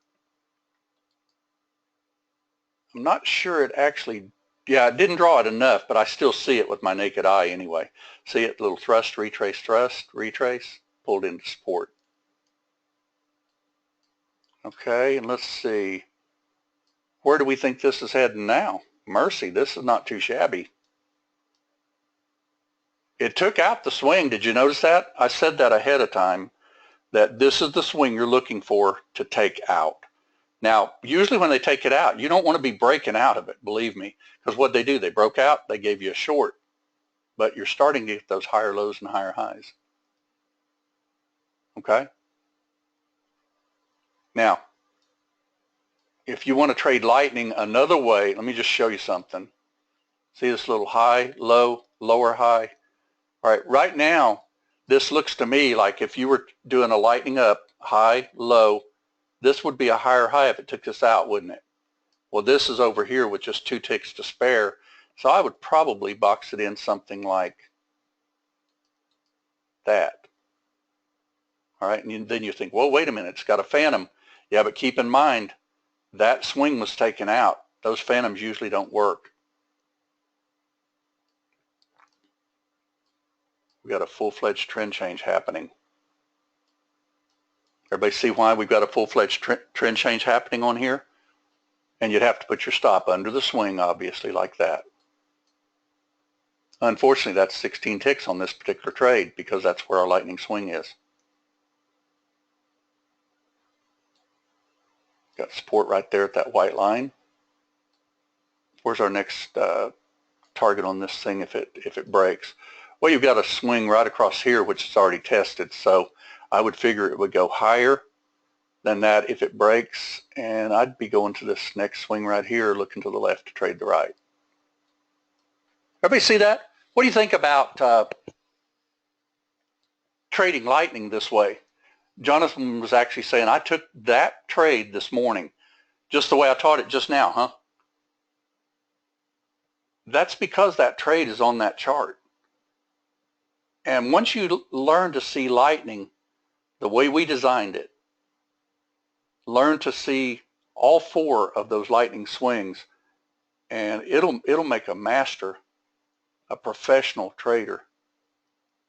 [SPEAKER 1] I'm not sure it actually, yeah, it didn't draw it enough, but I still see it with my naked eye anyway. See it, little thrust, retrace, pulled into support. Okay, and let's see. Where do we think this is heading now? Mercy, this is not too shabby. It took out the swing. Did you notice that? I said that ahead of time, that this is the swing you're looking for to take out. Now, usually when they take it out, you don't want to be breaking out of it, believe me, because what they do, they broke out, they gave you a short, but you're starting to get those higher lows and higher highs. Okay? Now, if you want to trade lightning another way, let me just show you something. See this little high, low, lower high? All right, right now, this looks to me like if you were doing a lightning up, high, low, this would be a higher high if it took this out, wouldn't it? Well, this is over here with just 2 ticks to spare, so I would probably box it in something like that. All right, and then you think, well, wait a minute, it's got a phantom. Yeah, but keep in mind, that swing was taken out. Those phantoms usually don't work. We got a full-fledged trend change happening. Everybody see why we've got a full-fledged trend change happening on here? And you'd have to put your stop under the swing, obviously, like that. Unfortunately, that's 16 ticks on this particular trade because that's where our lightning swing is. Got support right there at that white line. Where's our next target on this thing if it breaks? Well, you've got a swing right across here, which is already tested. So I would figure it would go higher than that if it breaks. And I'd be going to this next swing right here, looking to the left to trade the right. Everybody see that? What do you think about trading lightning this way? Jonathan was actually saying, I took that trade this morning, just the way I taught it just now, huh? That's because that trade is on that chart. And once you learn to see lightning the way we designed it, learn to see all 4 of those lightning swings, and it'll make a master a professional trader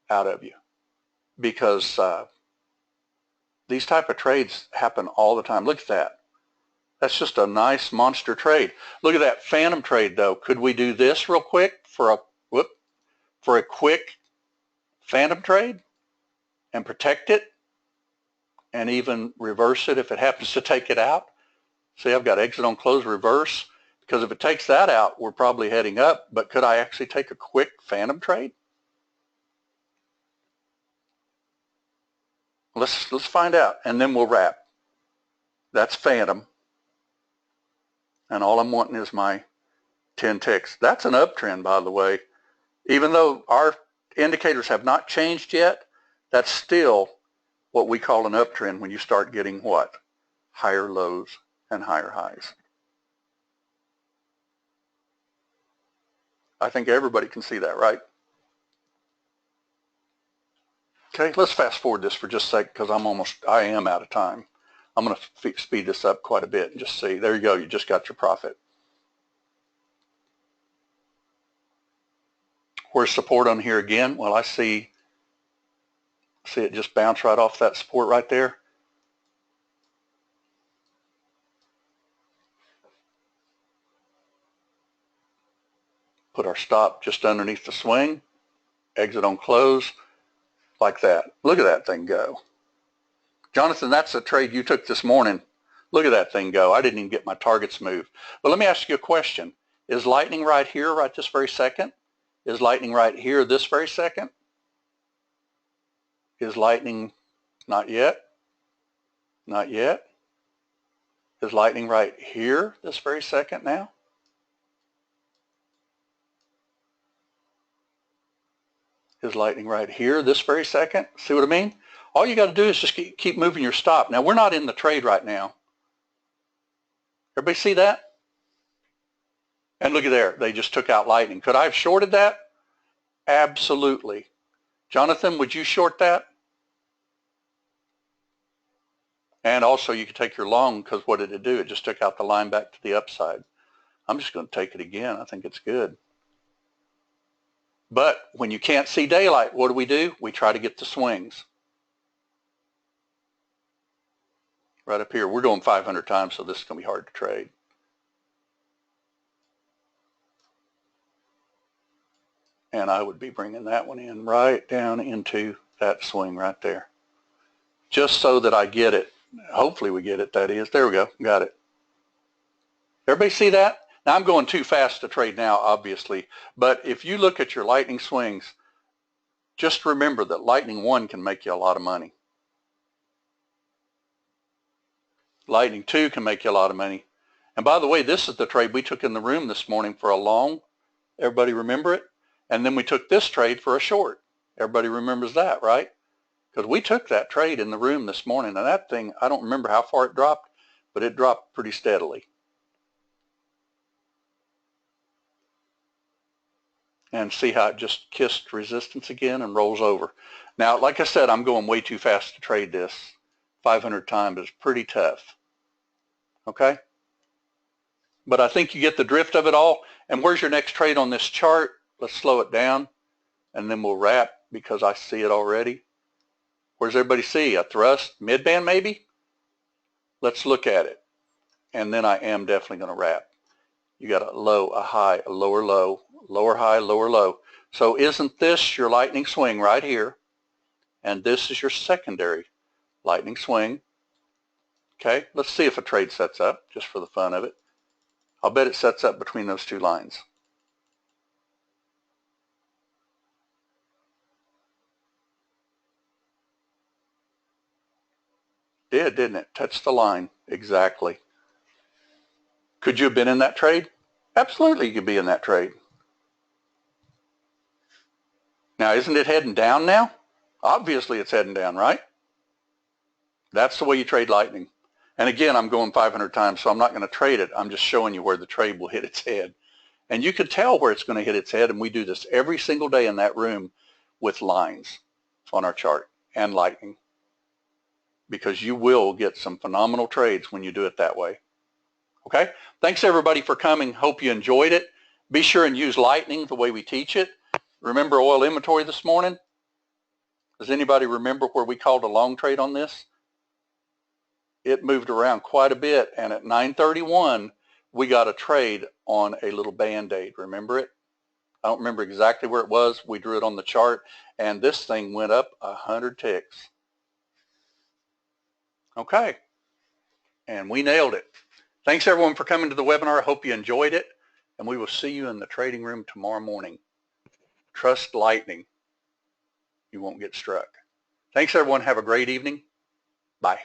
[SPEAKER 1] out of you, because these type of trades happen all the time. Look at that. That's just a nice monster trade. Look at that phantom trade though. Could we do this real quick for a quick phantom trade and protect it and even reverse it if it happens to take it out? See, I've got exit on close reverse, because if it takes that out, we're probably heading up. But could I actually take a quick phantom trade? Let's find out, and then we'll wrap. That's phantom, and all I'm wanting is my 10 ticks. That's an uptrend, by the way. Even though our indicators have not changed yet, that's still what we call an uptrend when you start getting what? Higher lows and higher highs. I think everybody can see that, right? Okay, let's fast forward this for just a sec, because I am out of time. I'm going to speed this up quite a bit and just see. There you go. You just got your profit. Where's support on here again? Well, I see it just bounce right off that support right there. Put our stop just underneath the swing. Exit on close. Like that. Look at that thing go. Jonathan, that's a trade you took this morning. Look at that thing go. I didn't even get my targets moved. But let me ask you a question. Is lightning right here right this very second? Is lightning right here this very second? Is lightning not yet? Not yet? Is lightning right here this very second now? Is lightning right here this very second? See what I mean? All you got to do is just keep moving your stop. Now, we're not in the trade right now. Everybody see that? And look at there. They just took out lightning. Could I have shorted that? Absolutely. Jonathan, would you short that? And also, you could take your long, because what did it do? It just took out the line back to the upside. I'm just going to take it again. I think it's good. But when you can't see daylight, what do? We try to get the swings. Right up here. We're going 500 times, so this is going to be hard to trade. And I would be bringing that one in right down into that swing right there. Just so that I get it. Hopefully we get it, that is. There we go. Got it. Everybody see that? Now, I'm going too fast to trade now, obviously, but if you look at your lightning swings, just remember that lightning 1 can make you a lot of money. Lightning 2 can make you a lot of money. And by the way, this is the trade we took in the room this morning for a long. Everybody remember it? And then we took this trade for a short. Everybody remembers that, right? Because we took that trade in the room this morning, and that thing, I don't remember how far it dropped, but it dropped pretty steadily. And see how it just kissed resistance again and rolls over. Now, like I said, I'm going way too fast to trade this. 500 times is pretty tough. Okay? But I think you get the drift of it all. And where's your next trade on this chart? Let's slow it down, and then we'll wrap, because I see it already. Where's everybody see? A thrust? Midband maybe? Let's look at it. And then I am definitely going to wrap. You got a low, a high, a lower low, lower high, lower low. So isn't this your lightning swing right here? And this is your secondary lightning swing. Okay, let's see if a trade sets up, just for the fun of it. I'll bet it sets up between those two lines. Did, didn't it? Touched the line. Exactly. Could you have been in that trade? Absolutely, you could be in that trade. Now, isn't it heading down now? Obviously, it's heading down, right? That's the way you trade lightning. And again, I'm going 500 times, so I'm not going to trade it. I'm just showing you where the trade will hit its head. And you can tell where it's going to hit its head, and we do this every single day in that room with lines on our chart and lightning, because you will get some phenomenal trades when you do it that way. Okay? Thanks, everybody, for coming. Hope you enjoyed it. Be sure and use lightning the way we teach it. Remember oil inventory this morning? Does anybody remember where we called a long trade on this? It moved around quite a bit, and at 9:31, we got a trade on a little Band-Aid. Remember it? I don't remember exactly where it was. We drew it on the chart, and this thing went up 100 ticks. Okay, and we nailed it. Thanks everyone for coming to the webinar. I hope you enjoyed it, and we will see you in the trading room tomorrow morning. Trust lightning. You won't get struck. Thanks everyone. Have a great evening. Bye.